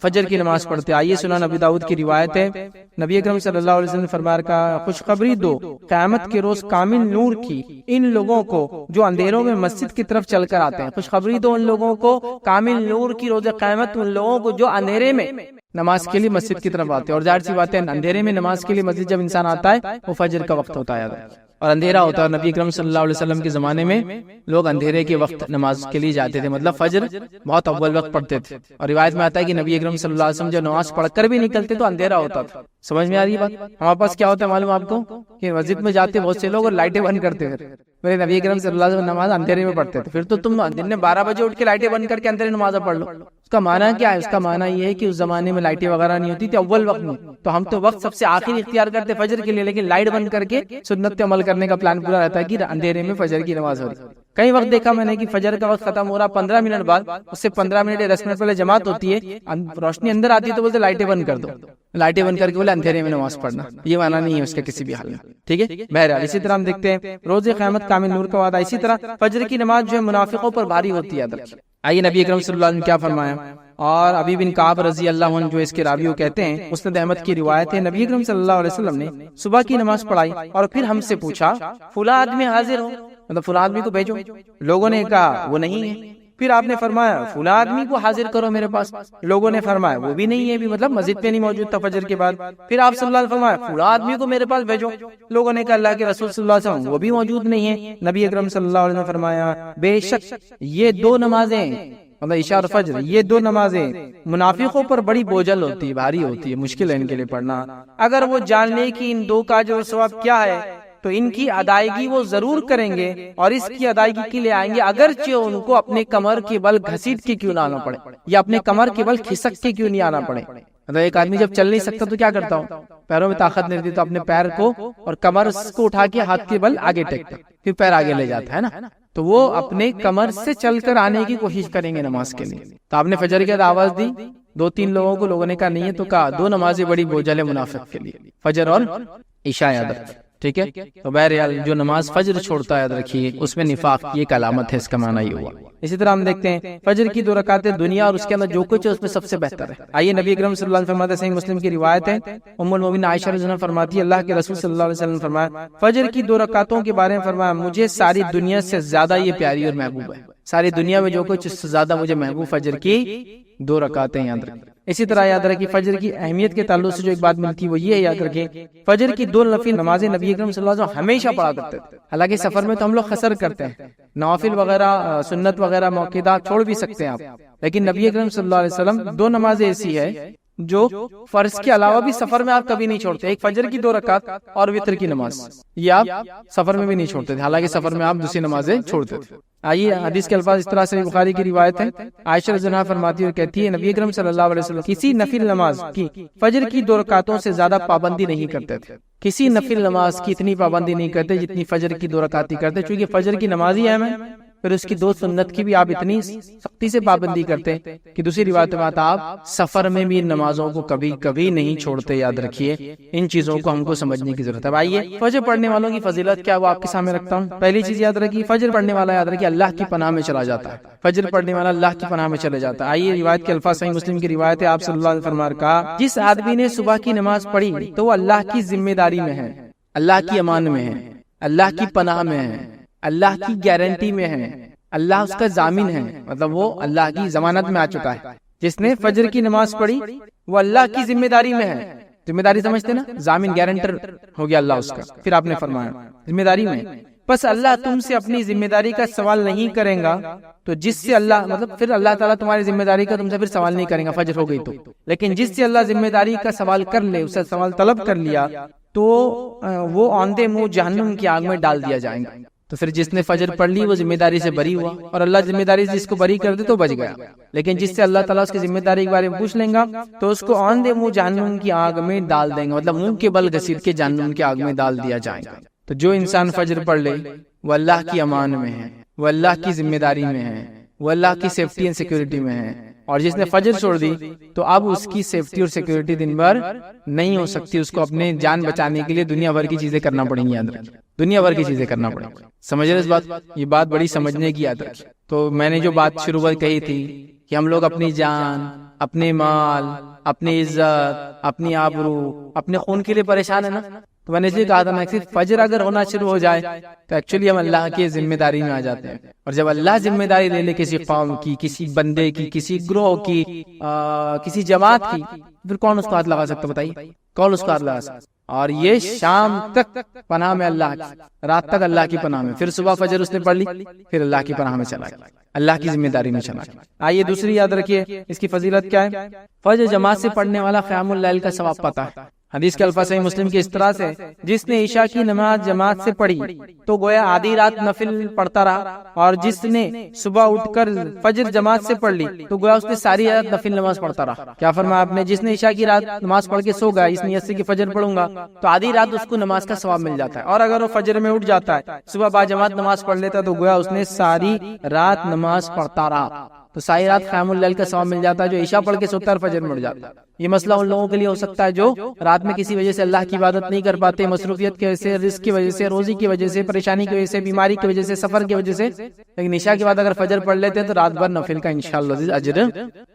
Speaker 1: فجر کی نماز پڑھتے۔ آئیے سنن نبی داؤد کی روایت ہے، نبی اکرم صلی اللہ علیہ وسلم نے فرمایا کا خوشخبری دو قیامت کے روز کامل نور کی ان لوگوں کو جو اندھیروں میں مسجد کی طرف چل کر آتے ہیں، خوشخبری دو ان لوگوں کو کامل نور کی روز قیامت، ان لوگوں کو جو اندھیرے میں نماز کے لیے مسجد کی طرف آتے ہیں، اور ظاہر سی بات ہے اندھیرے میں نماز کے لیے مسجد جب انسان آتا ہے وہ فجر کا وقت ہوتا ہے اور اندھیرا ہوتا ہے، اور نبی اکرم صلی اللہ علیہ وسلم کے زمانے میں لوگ اندھیرے کے وقت نماز کے لیے جاتے تھے، مطلب فجر بہت اول وقت پڑھتے تھے، اور روایت میں آتا ہے کہ نبی اکرم صلی اللہ علیہ وسلم جب نماز پڑھ کر بھی نکلتے تو اندھیرا ہوتا تھا۔ سمجھ میں آ رہی ہے بات؟ ہمارے پاس کیا ہوتا ہے معلوم آپ کو کہ مسجد میں جاتے بہت سے لوگ اور لائٹیں بند کرتے تھے، میرے نبی اکرم صلی اللہ علیہ وسلم نماز اندھیرے میں پڑھتے تھے، پھر تو تم دن میں 12 بجے اٹھ کے لائٹیں بند کر کے اندھیرے نماز پڑھ لو۔ اس کا معنی کیا ہے؟ اس کا معنی یہ ہے کہ اس زمانے میں لائٹیں وغیرہ نہیں ہوتی تھی اول وقت میں، تو ہم تو وقت سب سے آخری اختیار کرتے فجر کے لیے، لیکن لائٹ بند کر کے سنت پہ عمل کرنے کا پلان پورا رہتا ہے کہ اندھیرے میں فجر کی نماز ہو رہی۔ کئی وقت دیکھا میں نے کہ فجر کا وقت ختم ہو رہا 15 منٹ بعد، اس سے 15 منٹ یا 10 منٹ پہلے جماعت ہوتی ہے، روشنی اندر آتی ہے تو بولتے لائٹیں بند کر دو، لائٹیں بند کر کے بولے اندھیرے میں نماز پڑھنا، یہ معنی نہیں ہے اس کے کسی بھی حال میں، ٹھیک ہے۔ بہرحال اسی طرح ہم دیکھتے ہیں روز قیامت کامل نور کا وعدہ، اسی طرح فجر کی نماز جو ہے منافقوں پر بھاری ہوتی ہے۔ آئیے نبی اکرم صلی اللہ علیہ وسلم کیا فرمایا، اور ابی بن کعب رضی اللہ عنہ جو اس کے راوی کہتے ہیں، مسند احمد کی روایت ہے، نبی اکرم صلی اللہ علیہ وسلم نے صبح کی نماز پڑھائی اور پھر ہم سے پوچھا فلاں آدمی حاضر ہو، مطلب فلاں آدمی کو بھیجو، لوگوں نے کہا وہ نہیں ہے، پھر آپ نے فرمایا فلاں آدمی کو حاضر کرو میرے پاس، لوگوں نے فرمایا وہ بھی نہیں ہے، بھی مطلب مسجد پہ نہیں موجود تھا فجر کے بعد، پھر آپ صلی اللہ علیہ وسلم فرمایا فلاں آدمی کو میرے پاس بھیجو، لوگوں نے کہا اللہ کے رسول صلی اللہ علیہ وسلم وہ بھی موجود نہیں ہے، نبی اکرم صلی اللہ علیہ وسلم فرمایا بے شک یہ دو نمازیں، مطلب عشاء اور فجر، یہ دو نمازیں منافقوں پر بڑی بوجھل ہوتی ہے، بھاری ہوتی ہے، مشکل ہے ان کے لیے پڑھنا، اگر وہ جان لے کہ ان دو کا جو ثواب کیا ہے تو ان کی ادائیگی وہ ضرور کریں گے اور اس کی ادائیگی کے لیے آئیں گے، اگرچہ ان کو اپنے کمر کے بل گھسیٹ کے کیوں نہ آنا پڑے، یا اپنے کمر کے بل کھسک کے کیوں نہیں آنا پڑے۔ مطلب ایک آدمی جب چل نہیں سکتا تو کیا کرتا ہوں، پیروں میں طاقت نہیں رہتی تو اپنے پیر کو اور کمر کو اٹھا کے ہاتھ کے بل آگے ٹیکتا، پھر پیر آگے لے جاتا ہے نا، تو وہ اپنے کمر سے چل کر آنے کی کوشش کریں گے نماز کے لیے۔ تو آپ نے فجر کی آواز دی، 2-3 لوگوں کو، لوگوں نے کہا نہیں ہے، تو کہا دو نمازیں بڑی بوجھل ہے منافق کے لیے، فجر اور عشاء، یاد رکھ، ٹھیک ہے۔ تو بہرحال جو نماز فجر چھوڑتا ہے یاد رکھیے اس میں نفاق کی ایک علامت ہے، اس کا معنی یہ ہوا۔ اسی طرح ہم دیکھتے ہیں فجر کی 2 رکعتیں دنیا اور اس کے اندر جو کچھ ہے اس میں سب سے بہتر ہے۔ آئیے نبی اکرم صلی اللہ علیہ وسلم فرماتے ہیں، صحیح مسلم کی روایت ہے، ام المومنین عائشہ رضی اللہ عنہا فرماتی ہے اللہ کے رسول صلی اللہ علیہ وسلم فرمایا فجر کی 2 رکعتوں کے بارے میں فرمایا مجھے ساری دنیا سے زیادہ یہ پیاری اور محبوب ہے، ساری دنیا میں جو کچھ اس سے زیادہ مجھے محبوب فجر کی 2 رکعتیں، یاد رکھیں۔ اسی طرح یاد رکھیں فجر کی اہمیت کے تعلق سے جو ایک بات ملتی ہے وہ یہ ہے، یاد رکھیں فجر کی 2 نفل نمازیں نبی اکرم صلی اللہ علیہ وسلم ہمیشہ پڑھا کرتے تھے۔ حالانکہ سفر میں تو ہم لوگ قصر کرتے ہیں، نوافل وغیرہ سنت وغیرہ موقعات چھوڑ بھی سکتے ہیں آپ، لیکن نبی اکرم صلی اللہ علیہ وسلم 2 نمازیں ایسی ہے جو فرض کے علاوہ بھی سفر میں آپ کبھی نہیں چھوڑتے، ایک فجر کی 2 رکعت اور وتر کی نماز، یہ آپ سفر میں بھی نہیں چھوڑتے تھے، حالانکہ سفر میں آپ دوسری نمازیں چھوڑتے تھے۔ آئیے حدیث کے الفاظ اس طرح سے، بخاری کی روایت ہے، عائشہ رضی اللہ عنہا فرماتی ہے اور کہتی ہے نبی اکرم صلی اللہ علیہ وسلم کسی نفل نماز کی فجر کی 2 رکعتوں سے زیادہ پابندی نہیں کرتے تھے، کسی نفل نماز کی اتنی پابندی نہیں کرتے جتنی فجر کی 2 رکعت کرتے، چونکہ فجر کی نماز ہی اہم ہے، پھر اس کی 2 سنت کی بھی آپ اتنی سختی سے پابندی کرتے کہ دوسری روایت میں آتا آپ سفر میں بھی ان نمازوں کو کبھی کبھی نہیں چھوڑتے، یاد رکھیے ان چیزوں کو ہم کو سمجھنے کی ضرورت ہے۔ آئیے فجر پڑھنے والوں کی فضیلت کیا وہ آپ کے سامنے رکھتا ہوں۔ پہلی چیز یاد رکھیے فجر پڑھنے والا یاد رکھیے اللہ کی پناہ میں چلا جاتا ہے، فجر پڑھنے والا اللہ کی پناہ میں چلے جاتا ہے۔ آئیے روایت کے الفاظ، صحیح مسلم کی روایت ہے، آپ صلی اللہ علیہ وسلم نے کہا جس آدمی نے صبح کی نماز پڑھی تو وہ اللہ کی ذمہ داری میں ہے، اللہ کی امان میں ہے، اللہ کی پناہ میں ہے، اللہ کی گارنٹی میں ہے، اللہ اس کا ضامن ہے، مطلب وہ اللہ کی ضمانت میں آ چکا ہے۔ جس نے فجر کی نماز پڑھی وہ اللہ کی ذمہ داری میں ہے، ذمہ داری سمجھتے نا، ضامن گارنٹر ہو گیا اللہ اس کا۔ پھر آپ نے فرمایا ذمہ داری میں، بس اللہ تم سے اپنی ذمہ داری کا سوال نہیں کرے گا تو جس سے اللہ، مطلب پھر اللہ تعالیٰ تمہاری ذمہ داری کا تم سے پھر سوال نہیں کرے گا فجر ہو گئی تو، لیکن جس سے اللہ ذمہ داری کا سوال کر لے، اس سے سوال طلب کر لیا تو وہ آندھے منہ جہنم کی آگ میں ڈال دیا جائے گا۔ تو پھر جس نے فجر پڑھ لی وہ ذمہ داری سے بری ہوا، اور اللہ ذمہ داری سے جس کو بری کر دے تو بچ گیا، لیکن جس سے اللہ تعالیٰ اس کی ذمہ داری کے بارے میں پوچھ لیں گا تو اس کو آندھے منہ جہنم کی آگ میں ڈال دیں گے، مطلب منہ کے بل گھسیٹ کے جہنم کی آگ میں ڈال دیا جائے گا۔ تو جو انسان فجر پڑھ لے وہ اللہ کی امان میں ہے، وہ اللہ کی ذمہ داری میں ہے، وہ اللہ کی سیفٹی اینڈ سیکورٹی میں ہے، اور جس نے فجر چھوڑ دی تو اب اس کی سیفٹی اور سیکورٹی دن بھر نہیں ہو سکتی، اس کو اپنے جان بچانے کے لیے دنیا بھر کی چیزیں کرنا پڑیں گی، یاد رکھیں دنیا بھر کی چیزیں کرنا پڑیں گی۔ سمجھ رہے اس بات؟ یہ بات بڑی سمجھنے کی، یاد رکھیں۔ تو میں نے جو بات شروع میں کہی تھی کہ ہم لوگ اپنی جان، اپنے مال، اپنی عزت، اپنی آبرو، اپنے خون کے لیے پریشان ہے نا، تو میں نے اس لیے کہا تھا نا کہ فجر اگر ہونا شروع ہو جائے تو ایکچولی ہم اللہ کی ذمہ داری میں آ جاتے ہیں، اور جب اللہ ذمہ داری لے لے کسی قوم کی، کسی بندے کی، کسی گروہ کی، کسی جماعت کی، پھر کون اس کو ہاتھ لگا سکتا بتائیے؟ کون اس کو ہاتھ لگا سکتا؟ اور یہ شام تک پناہ میں اللہ کی، رات تک اللہ کی پناہ میں، پھر صبح فجر اس نے پڑھ لی، پھر اللہ کی پناہ میں چلا گیا، اللہ کی ذمہ داری میں چلا گیا۔ آئیے دوسری یاد رکھیے اس کی فضیلت کیا ہے۔ فجر جماعت سے پڑھنے والا قیام اللیل کا ثواب پاتا ہے۔ حدیث کے الفاظ صحیح مسلم کی اس طرح سے، جس نے عشاء کی نماز جماعت سے پڑھی تو گویا آدھی رات نفل پڑھتا رہا، اور جس نے صبح اٹھ کر فجر جماعت سے پڑھ لی تو گویا اس نے ساری رات نفل نماز پڑھتا رہا۔ کیا فرمایا آپ نے؟ جس نے عشاء کی رات نماز پڑھ کے سو گیا اس نیت سے کہ فجر پڑھوں گا تو آدھی رات اس کو نماز کا ثواب مل جاتا ہے، اور اگر وہ فجر میں اٹھ جاتا ہے، صبح با جماعت نماز پڑھ لیتا تو گویا اس نے ساری رات نماز پڑھتا رہا، تو ساری رات قیام اللیل کا ثواب مل جاتا ہے۔ جو عشاء پڑھ کے سوتا ہے فجر میں اٹھ جاتا ہے، یہ مسئلہ ان لوگوں کے لیے ہو سکتا ہے جو رات میں کسی وجہ سے اللہ کی عبادت نہیں کر پاتے، مصروفیت کی وجہ سے، رزق کی وجہ سے، روزی کی وجہ سے، پریشانی کی وجہ سے، بیماری کی وجہ سے، سفر کی وجہ سے، لیکن عشاء کے بعد اگر فجر پڑھ لیتے ہیں تو رات بھر نفل کا انشاءاللہ اجر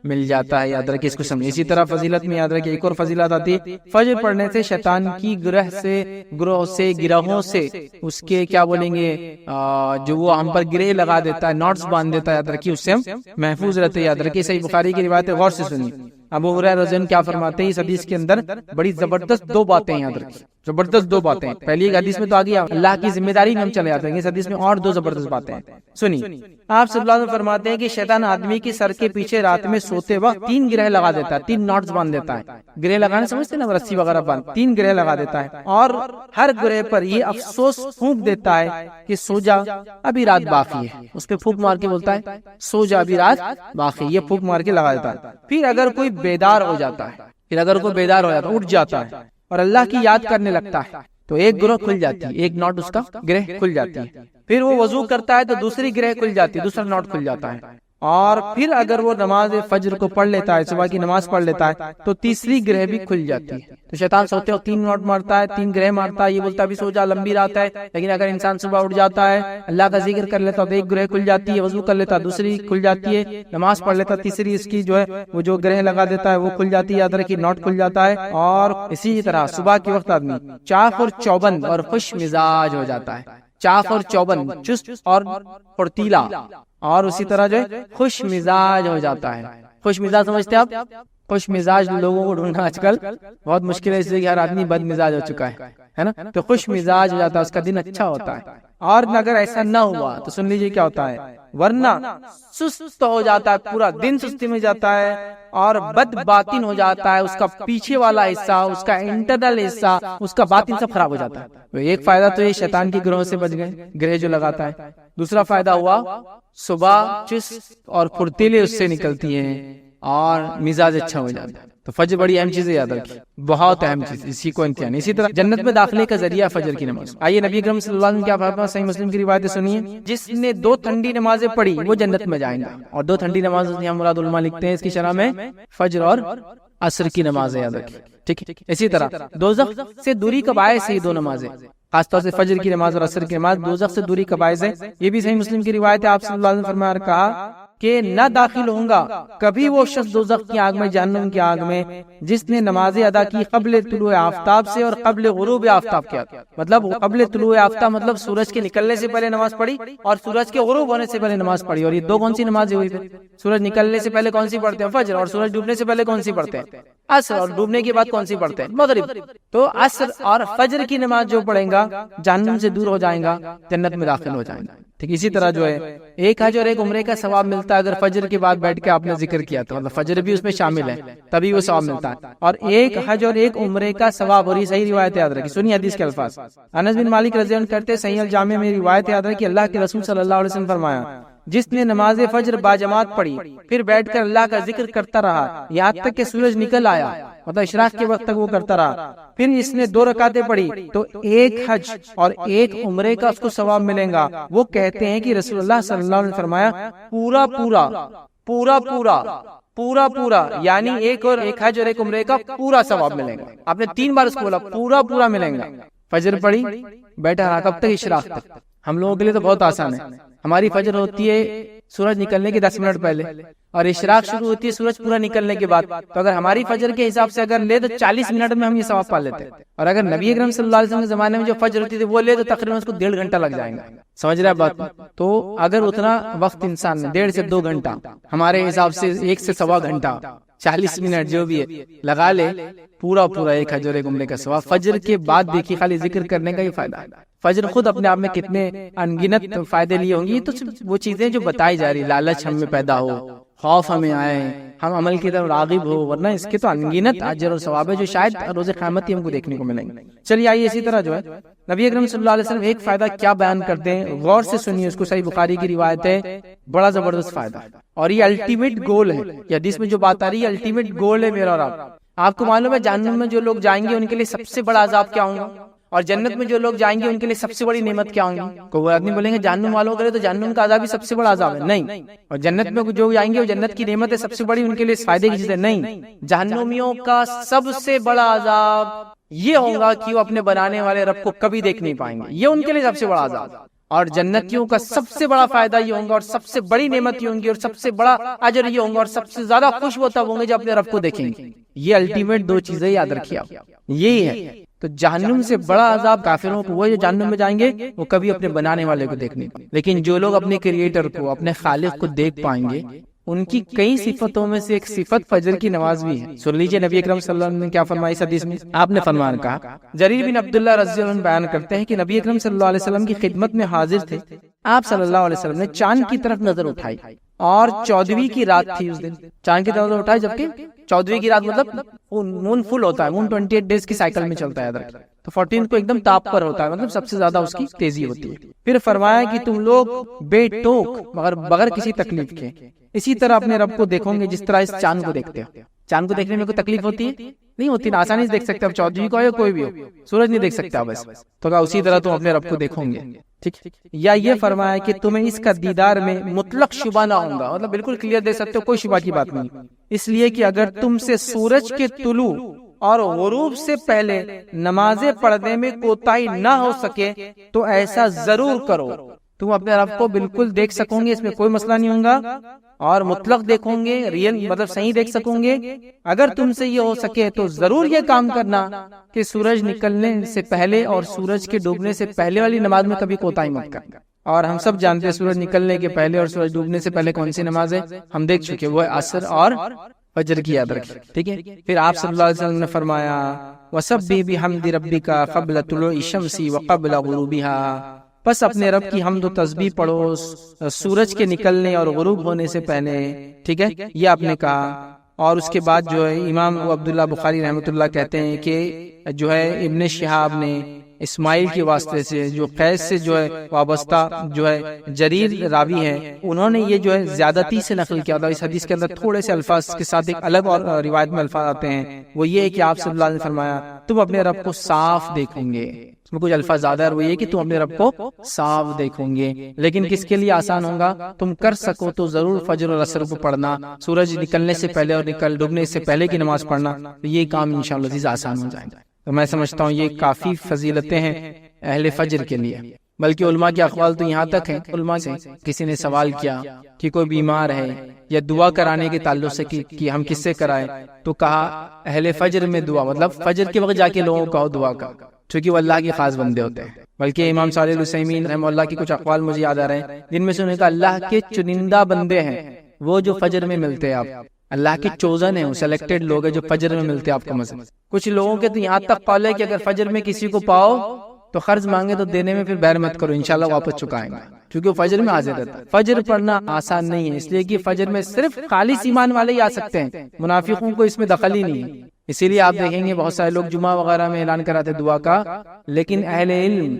Speaker 1: مل جاتا ہے۔ یاد رکھیں اس کو سمجھیں۔ اسی طرح فضیلت میں یاد رکھیں ایک اور فضیلت آتی ہے، فجر پڑھنے سے شیطان کی گروہوں سے اس کے کیا بولیں گے، جو وہ ہم پر گرہ لگا دیتا ہے، نوٹس باندھ دیتا ہے، یاد رکھیے اس سے ہم محفوظ رہتے ہیں۔ یاد رکھیے صحیح بخاری کی روایت ہے، غور سے سنیے۔ ابو ہریرہ رضی اللہ عنہ کیا فرماتے ہیں، اس حدیث کے اندر بڑی زبردست دو باتیں یاد رکھیں، زبردست دو باتیں۔ پہلی ایک حدیث میں تو آ گیا اللہ کی ذمہ داری میں ہم چلے جاتے ہیں، اس حدیث میں اور دو زبردست باتیں ہیں، سنیے۔ آپ صلی اللہ علیہ وسلم فرماتے ہیں کہ شیطان آدمی کی سر کے پیچھے رات میں سوتے وقت 3 گرہ لگا دیتا ہے، 3 نوٹس باندھ دیتا ہے۔ گرہ لگانے سمجھتے ہیں نا، رسی وغیرہ باندھ، 3 گرہ لگا دیتا ہے، اور ہر گرہ پر یہ افسوس پھونک دیتا ہے کہ سو جا ابھی رات باقی ہے، اس پہ پھونک مار کے بولتا ہے سو جا ابھی رات باقی، یہ پھونک مار کے لگا دیتا ہے۔ پھر اگر کوئی بیدار ہو جاتا ہے، اٹھ جاتا ہے اور اللہ کی یاد کرنے لگتا ہے تو ایک گروہ کھل جاتی ہے، ایک نوٹ اس کا گرہ کھل جاتی ہے۔ پھر وہ وضو کرتا ہے تو دوسری گرہ کھل جاتی ہے، دوسرا نوٹ کھل جاتا ہے۔ اور پھر اگر وہ نماز فجر کو پڑھ لیتا ہے، صبح کی نماز پڑھ لیتا ہے تو تیسری گرہ بھی کھل جاتی ہے۔ تو شیطان سوتے ہو 3 نوٹ مارتا ہے، 3 گرہ مارتا ہے، یہ بولتا ہے بھی سو جا لمبی رات ہے، لیکن اگر انسان صبح اٹھ جاتا ہے، اللہ کا ذکر کر لیتا ہے تو ایک گرہ کھل جاتی ہے، وضو کر لیتا ہے دوسری کھل جاتی ہے، نماز پڑھ لیتا تیسری اس کی جو ہے وہ جو گرہ لگا دیتا ہے وہ کھل جاتی ہے، یاد رکھیے نوٹ کھل جاتا ہے۔ اور اسی طرح صبح کے وقت آدمی چاق اور چوبند اور خوش مزاج ہو جاتا ہے، چاق اور چوبند، چست اور پھرتیلا، اور اسی طرح جو ہے خوش مزاج ہو جاتا ہے۔ خوش مزاج سمجھتے ہیں آپ؟ خوش مزاج لوگوں کو ڈھونڈنا آج کل بہت مشکل ہے، اس لیے کہ ہر آدمی بد مزاج ہو چکا ہے نا، تو خوش مزاج ہو جاتا ہے، اس کا دن اچھا ہوتا ہے۔ اور اگر ایسا نہ ہوا تو سن لیجئے کیا ہوتا ہے، ورنہ سست ہو جاتا ہے، پورا دن سستی میں جاتا ہے، اور بد باطن ہو جاتا ہے، اس کا پیچھے والا حصہ، اس کا انٹرنل حصہ، اس کا باطن سب خراب ہو جاتا ہے۔ تو ایک فائدہ تو یہ شیطان کی گروہ سے بچ گئے، گرہ جو لگاتا ہے۔ دوسرا فائدہ ہوا صبح چست اور پھرتیلے اس سے نکلتی ہیں اور مزاج اچھا ہو جاتا ہے۔ تو فجر بڑی اہم چیز ہے، یاد رکھیے بہت اہم چیز، اسی کو امتحان۔ اسی طرح جنت میں داخلے کا ذریعہ فجر کی نماز۔ آئیے نبی اکرم صلی اللہ علیہ وسلم کیا فرمایا، صحیح مسلم کی روایت سنیے، جس نے 2 ٹھنڈی نمازیں پڑھی وہ جنت میں جائیں گا۔ اور 2 ٹھنڈی نمازیں یہاں مراد علماء لکھتے ہیں اس کی شرح میں فجر اور عصر کی نمازیں، یاد رکھیے، ٹھیک ہے۔ اسی طرح دوزخ سے دوری کا باعث ہے 2 نمازیں، خاص طور سے فجر کی نماز اور عصر کی نماز دوزخ سے دوری کا باعث ہے۔ یہ بھی صحیح مسلم کی روایت ہے، آپ صلی اللہ علیہ وسلم فرمایا کہا کہ نہ داخل ہوں گا کبھی وہ شخص دوزخ کی آگ میں، جہنم کی آگ میں، جس نے نمازیں ادا کی قبل طلوع آفتاب سے اور قبل غروب آفتاب کے، مطلب قبل طلوع آفتاب مطلب سورج کے نکلنے سے پہلے نماز پڑھی اور سورج کے غروب ہونے سے پہلے نماز پڑھی۔ اور یہ 2 کون سی نمازیں ہوئی؟ پھر سورج نکلنے سے پہلے کون سی پڑھتے ہیں؟ فجر، اور سورج ڈوبنے سے پہلے کون سی پڑھتے ہیں؟ عصر، اور ڈوبنے کے بعد کون سی پڑھتے ہیں؟ مغرب۔ تو عصر اور فجر کی نماز جو پڑھیں گا جہنم سے دور ہو جائیں گا، جنت میں داخل ہو جائیں گا۔ ٹھیک اسی طرح جو ہے ایک حج اور ایک عمرے کا ثواب ملتا ہے اگر فجر کے بعد بیٹھ کے آپ نے ذکر کیا تو، مطلب فجر بھی اس میں شامل ہے تبھی وہ ثواب ملتا ہے۔ اور ایک حج اور ایک عمرے کا ثواب، اور یہ صحیح روایت یاد رکھیے، سنیے حدیث کے الفاظ۔ انس بن مالک رضی اللہ عنہ کہتے ہیں صحیح الجامع میں روایت یاد رکھیے، اللہ کے رسول صلی اللہ علیہ وسلم فرمایا، جس نے نماز فجر باجماعت پڑھی پھر بیٹھ کر اللہ کا ذکر کرتا رہا یہاں تک کہ سورج نکل آیا، مطلب اشراق کے وقت تک وہ کرتا رہا، پھر اس نے 2 رکعتیں پڑھی تو ایک حج اور ایک عمرے کا اس کو ثواب ملے گا۔ وہ کہتے ہیں کہ رسول اللہ صلی اللہ علیہ وسلم فرمایا پورا پورا پورا پورا پورا پورا، یعنی ایک حج اور ایک عمرے کا پورا ثواب ملے گا۔ آپ نے 3 بار اس کو بولا، پورا پورا ملے گا۔ فجر پڑھی، بیٹھا رہا کب تک؟ اشراق تک۔ ہم لوگوں کے لیے تو بہت آسان ہے، ہماری فجر ہوتی ہے سورج نکلنے کے 10 منٹ پہلے، اور اشراق شروع ہوتی ہے سورج پورا نکلنے کے بعد. تو اگر ہماری فجر کے حساب سے اگر لے تو 40 منٹ میں ہم یہ ثواب پا لیتے ہیں. اور اگر نبی اکرم صلی اللہ علیہ وسلم کے زمانے میں جو فجر ہوتی تھی وہ لے تو تقریباً اس کو 1.5 گھنٹہ لگ جائے گا. سمجھ رہے ہیں بات؟ تو اگر اتنا وقت انسان نے 1.5 سے 2 گھنٹہ، ہمارے حساب سے 1 سے 1.25 گھنٹہ، 40 منٹ جو بھی ہے لگا لے، پورا ایک حج اور ایک عمرے کا ثواب. فجر کے بعد دیکھیے خالی ذکر کرنے کا ہی فائدہ ہے. فجر خود اپنے آپ میں کتنے انگنت فائدے لیے ہوں گی. تو وہ چیزیں جو بتائی جا رہی، لالچ ہم میں پیدا ہو، خوف ہمیں آئے، ہم عمل کی طرف راغب ہو، ورنہ اس کے تو انگنت اجر اور ثواب ہے جو شاید روز قیامت ہی ہم کو دیکھنے کو ملیں گے. چلیے آئیے اسی طرح جو ہے نبی اکرم صلی اللہ علیہ وسلم ایک فائدہ کیا بیان کرتے ہیں، غور سے سنیے اس کو. صحیح بخاری کی روایت ہے، بڑا زبردست فائدہ ہے اور یہ الٹیمیٹ گول ہے. یہ حدیث میں جو بات آ رہی ہے الٹیمیٹ گول ہے میرا اور آپ کو معلوم ہے جہنم میں جو لوگ جائیں گے ان کے لیے سب سے بڑا عذاب کیا ہوگا، اور جنت میں جو لوگ جائیں گے ان کے لیے سب سے بڑی نعمت کیا ہوں گی. کوئی آدمی بولیں گے جہنم والوں کرے تو جہنم کا عذاب بھی سب سے بڑا عذاب ہے، نہیں. اور جنت میں جو جائیں گے وہ جنت کی نعمت ہے سب سے بڑی، ان کے لیے فائدے کی چیز ہے، نہیں. جہنمیوں کا سب سے بڑا عذاب یہ ہوگا کہ وہ اپنے بنانے والے رب کو کبھی دیکھ نہیں پائیں گے، یہ ان کے لیے سب سے بڑا عذاب. اور جنتیوں کا سب سے بڑا فائدہ یہ ہوگا اور سب سے بڑی نعمت یہ ہوں گی اور سب سے بڑا اجر یہ ہوگا اور سب سے زیادہ خوش وہ تب ہوں گے جب اپنے رب کو دیکھیں گے. یہ الٹیمیٹ 2 چیزیں یاد رکھیے آپ، یہی ہے. تو جہنم سے بڑا عذاب کافروں کو وہ جو جہنم میں جائیں گے وہ کبھی اپنے بنانے والے کو دیکھ نہیں پائیں. لیکن جو لوگ اپنے کریٹر کو، اپنے خالق کو دیکھ پائیں گے، ان کی کئی صفتوں میں سے ایک صفت فجر کی نماز بھی ہے. سن لیجئے نبی اکرم صلی اللہ علیہ وسلم نے کیا فرمایا اس حدیث میں. آپ نے فرمان کہا، جریر بن عبداللہ رضی اللہ عنہ بیان کرتے ہیں کہ نبی اکرم صلی اللہ علیہ وسلم کی خدمت میں حاضر تھے. آپ صلی اللہ علیہ وسلم نے چاند کی طرف نظر اٹھائی اور 14ویں کی رات تھی اس دن. چاند کی طرف نظر اٹھائی جبکہ 14ویں کی رات مطلب مون فل ہوتا ہے، مون 28 ڈیز کی سائیکل میں چلتا ہے ادھر، تو 14 کو ایک دم تاپ پر ہوتا ہے، مطلب سب سے زیادہ اس کی تیزی ہوتی ہے. پھر فرمایا کہ تم لوگ بے ٹوک مگر بغیر کسی تکلیف کے اسی طرح اپنے رب کو دیکھو گے جس طرح اس چاند کو دیکھتے ہو. چاند کو دیکھنے میں کوئی تکلیف ہوتی ہے؟ نہیں ہوتی نا، آسانی سے دیکھ سکتے. اب 14ویں کو ہے کوئی بھی ہو، سورج نہیں دیکھ سکتا بس، تو کہا اسی طرح تم اپنے رب کو دیکھو گے. ٹھیک. یا یہ فرمایا کہ تمہیں اس کا دیدار میں مطلق شبہ نہ ہوگا، مطلب بالکل کلیئر دیکھ سکتے ہو، کوئی شبہ کی بات نہیں. اس لیے کہ اگر تم سے سورج کے طلوع اور غروب سے پہلے نمازیں پڑھنے میں کوتاہی نہ ہو سکے تو ایسا ضرور کرو. تم اپنے رب کو بالکل دیکھ سکو گے، اس میں کوئی مسئلہ نہیں ہوگا، اور مطلق دیکھو گے، ریئل مطلب صحیح دیکھ سکو گے. اگر تم سے یہ ہو سکے تو ضرور یہ کام کرنا کہ سورج نکلنے سے پہلے اور سورج کے ڈوبنے سے پہلے والی نماز میں کبھی کوتاہی مت کرنا. اور ہم سب جانتے ہیں سورج نکلنے کے پہلے اور سورج ڈوبنے سے پہلے کون سی نماز ہے، ہم دیکھ چکے، وہ ہے عصر اور فجر کی یاد رکھیں. ٹھیک ہے. پھر آپ صلی اللہ علیہ وسلم نے فرمایا وَسَبِّحْ بِحَمْدِ رَبِّكَ قَبْلَ طُلُوعِ الشَّمْسِ وَقَبْلَ غُرُوبِهَا. بس اپنے رب کی حمد و تسبیح پڑھو سورج کے نکلنے اور غروب ہونے سے پہلے. ٹھیک ہے، یہ آپ نے کہا. اور اس کے بعد جو ہے امام عبداللہ بخاری رحمۃ اللہ کہتے ہیں کہ جو ہے ابن شہاب نے اسماعیل کے واسطے سے جو قیس سے جو ہے وابستہ جو ہے جریر راوی ہے، انہوں نے یہ جو ہے زیادتی سے نقل کیا تھا. اس حدیث کے اندر تھوڑے سے الفاظ کے ساتھ ایک الگ اور روایت میں الفاظ آتے ہیں، وہ یہ ہے کہ آپ صلی اللہ علیہ وسلم نے فرمایا تم اپنے رب کو صاف دیکھیں گے. اس میں کچھ الفاظ زیادہ ہے، وہ یہ کہ تم اپنے رب کو صاف دیکھو گے. لیکن کس کے لیے آسان ہوگا؟ تم کر سکو تو ضرور فجر اور عصر کو پڑھنا، سورج نکلنے سے پہلے اور ڈوبنے سے پہلے کی نماز پڑھنا، یہ کام انشاءاللہ عزیز آسان ہو جائے گا. تو میں سمجھتا ہوں یہ کافی فضیلتیں ہیں اہل فجر کے لیے. بلکہ علماء کے اقوال تو یہاں تک ہیں، علماء سے کسی نے سوال کیا کہ کوئی بیمار ہے یا دعا کرانے کے تعلق سے کہ ہم کس سے کرائیں، تو کہا اہل فجر میں دعا، مطلب فجر کے وقت جا کے لوگوں کو دعا کا، چونکہ وہ اللہ کے خاص بندے ہوتے ہیں. بلکہ امام صالح العثیمین رحمہ اللہ کی کچھ اقوال مجھے یاد آ رہے ہیں جن میں سے انہوں نے کہا اللہ کے چنندہ بندے ہیں وہ جو فجر میں ملتے ہیں، آپ اللہ کے چوزن ہیں، سلیکٹڈ لوگ ہیں جو فجر میں ملتے ہیں آپ کو. مثلا کچھ لوگوں کے تو یہاں تک قول ہے کہ اگر فجر میں کسی کو پاؤ تو قرض مانگے تو دینے میں پھر بیر مت کرو، انشاءاللہ واپس چکائیں گے، کیونکہ وہ فجر میں حاضر رہتا ہے. فجر پڑھنا آسان نہیں ہے، اس لیے کہ فجر میں صرف خالص ایمان والے ہی آ سکتے ہیں، منافقوں کو اس میں دخل ہی نہیں ہے. اسی لیے آپ دیکھیں گے بہت سارے لوگ جمعہ وغیرہ میں اعلان کراتے دعا کا، لیکن اہل علم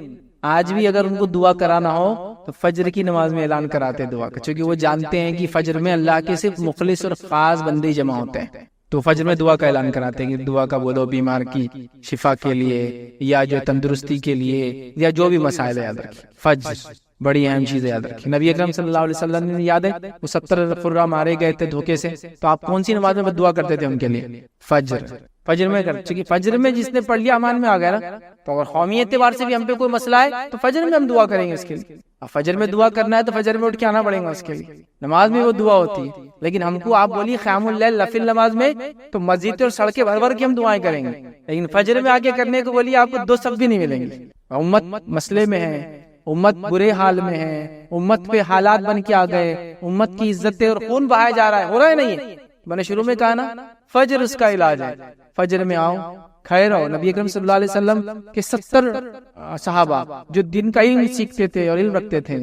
Speaker 1: آج بھی اگر ان کو دعا کرانا ہو تو فجر کی نماز میں اعلان کراتے دعا کا، چونکہ وہ جانتے ہیں کہ فجر میں اللہ کے صرف مخلص اور خاص بندے جمع ہوتے ہیں، تو فجر میں دعا کا اعلان کراتے ہیں کہ دعا کا بولو بیمار کی شفا کے لیے یا جو تندرستی کے لیے یا جو بھی مسائل یاد رکھیں. فجر بڑی اہم چیز یاد رکھیں. نبی اکرم صلی اللہ علیہ وسلم نے یاد ہے وہ 70 قرہ مارے گئے تھے دھوکے سے، تو آپ کون سی نماز میں دعا کرتے تھے ان کے لیے؟ فجر. فجر میں کر چونکہ فجر میں جس نے پڑھ لیا امان میں آ گیا نا. تو اگر قومی اعتبار سے بھی ہم پہ کوئی مسئلہ ہے تو فجر میں ہم دعا کریں گے اس کے لیے. اب فجر میں دعا کرنا ہے تو فجر میں اٹھ کے آنا پڑے گا اس کے لیے. نماز میں وہ دعا ہوتی ہے. لیکن ہم کو آپ بولیے قیام اللیل نفل نماز میں تو مسجد اور سڑکیں بھر بھر کے ہم دعائیں کریں گے. لیکن فجر میں آ کے کرنے کو بولیے آپ کو 2 صف بھی نہیں ملیں گے. امت مسئلے میں ہے, امت برے حال میں ہے, امت پہ حالات بن کے آ گئے, امت کی عزتیں اور خون بہایا جا رہا ہے, ہو رہا ہے نہیں ہے. میں نے شروع میں کہا نا فجر اس کا علاج ہے. فجر میں آؤ, کھڑے رہو. نبی اکرم صلی اللہ علیہ وسلم کے 70 صحابہ جو دین کا علم سیکھتے تھے اور علم رکھتے تھے,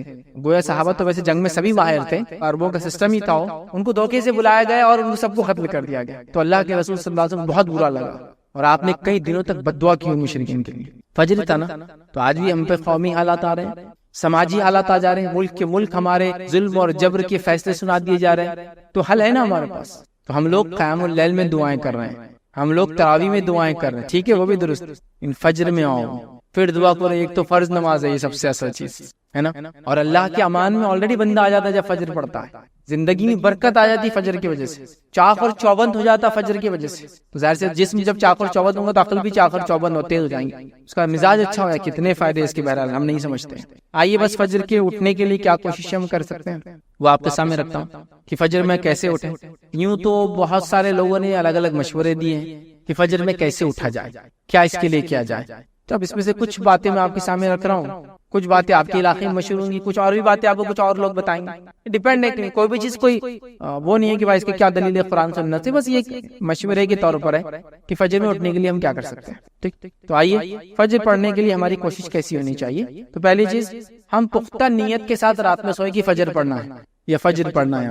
Speaker 1: گویا صحابہ تو ویسے جنگ میں سبھی ماہر تھے, عربوں کا سسٹم ہی تھا, ان کو دھوکے سے بلایا گیا اور ان سب کو قتل کر دیا گیا. تو اللہ کے رسول صلی اللہ علیہ وسلم بہت برا لگا اور آپ نے کئی دنوں تک بددعا کی مشرکین کے لیے. فجر تھا نا. تو آج بھی ہم پہ قومی حالات آ رہے ہیں, سماجی حالات آ جا رہے ہیں, ملک کے ملک ہمارے ظلم اور جبر کے فیصلے سنا دیے جا رہے ہیں. تو حل ہے نا ہمارے پاس. تو ہم لوگ قیام اللیل میں دعائیں کر رہے ہیں, ہم لوگ تراویح میں دعائیں کر رہے ہیں, ٹھیک ہے وہ بھی درست. ان فجر میں آؤ پھر دعا کرو. ایک تو فرض نماز ہے, یہ سب سے اصل چیز ہے نا. اور اللہ کے امان میں آلریڈی بندہ آ جاتا ہے جب فجر پڑتا ہے. زندگی میں برکت آ جاتی فجر کی وجہ سے, چاق اور چوبند ہو جاتا فجر کی وجہ سے. تو ظاہر سے جسم جب چاق اور چوبند ہوگا تو عقل بھی چاق اور چوبند ہوتے ہو جائیں گے, اس کا مزاج اچھا ہوگا. کتنے فائدے اس کے بہرحال ہم نہیں سمجھتے. آئیے بس فجر کے اٹھنے کے لیے کیا کوشش ہم کر سکتے ہیں وہ آپ کے سامنے رکھتا ہوں کہ فجر میں کیسے اٹھیں. یوں تو بہت سارے لوگوں نے الگ الگ مشورے دیے ہیں کہ فجر میں کیسے اٹھا جائے, کیا اس کے لیے کیا جائے. تو اب اس میں سے کچھ باتیں میں آپ کے سامنے رکھ رہا ہوں, کچھ باتیں آپ کے علاقے میں مشہور ہوں گی, کچھ اور بھی باتیں آپ کو کچھ اور لوگ بتائیں گے. ڈیپینڈ ہے, کوئی بھی چیز کوئی وہ نہیں ہے کہ بھائی اس کے کیا دلیل ہے قرآن سنت سے, بس یہ مشورے کے طور پر ہے کہ فجر میں اٹھنے کے لیے ہم کیا کر سکتے ہیں. ٹھیک, تو آئیے فجر پڑھنے کے لیے ہماری کوشش کیسی ہونی چاہیے. تو پہلی چیز, ہم پختہ نیت کے ساتھ رات میں سوئے کہ فجر پڑھنا ہے یا فجر پڑھنا ہے.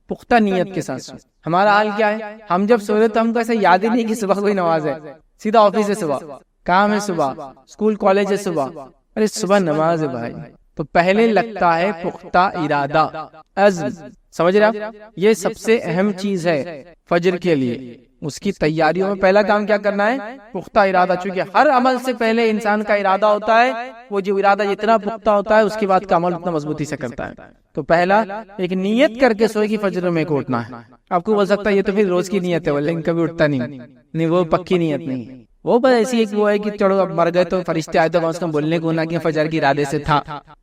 Speaker 1: پختہ نیت کے ساتھ سوئے. ہمارا حال کیا ہے, ہم جب سو رہے تو ہم کو ایسا یاد ہی نہیں کہ صبح کوئی نماز ہے, سیدھا آفس ہے صبح, کام ہے صبح, اسکول کالج ہے صبح, ارے صبح نماز ہے بھائی. تو پہلے لگتا ہے پختہ ارادہ, عزم. سمجھ رہے آپ, یہ سب سے اہم چیز ہے فجر کے لیے. اس کی تیاریوں میں پہلا کام کیا کرنا ہے, پختہ ارادہ. چونکہ ہر عمل سے پہلے انسان کا ارادہ ہوتا ہے, وہ جو ارادہ جتنا پختہ ہوتا ہے اس کے بعد کا عمل اتنا مضبوطی سے کرتا ہے. تو پہلا ایک نیت کر کے سوئے کہ فجر میں کو اٹھنا ہے. آپ کو بول سکتا ہے یہ تو پھر روز کی نیت ہے, لیکن کبھی اٹھتا نہیں, وہ پکی نیت نہیں ہے. وہ بس ایسی ایک وہ ہے کہ چلو اب مر گئے تو فرشتے آئے تو کم سے کم بولنے کو نہ کہ فجر کی ارادے سے تھا,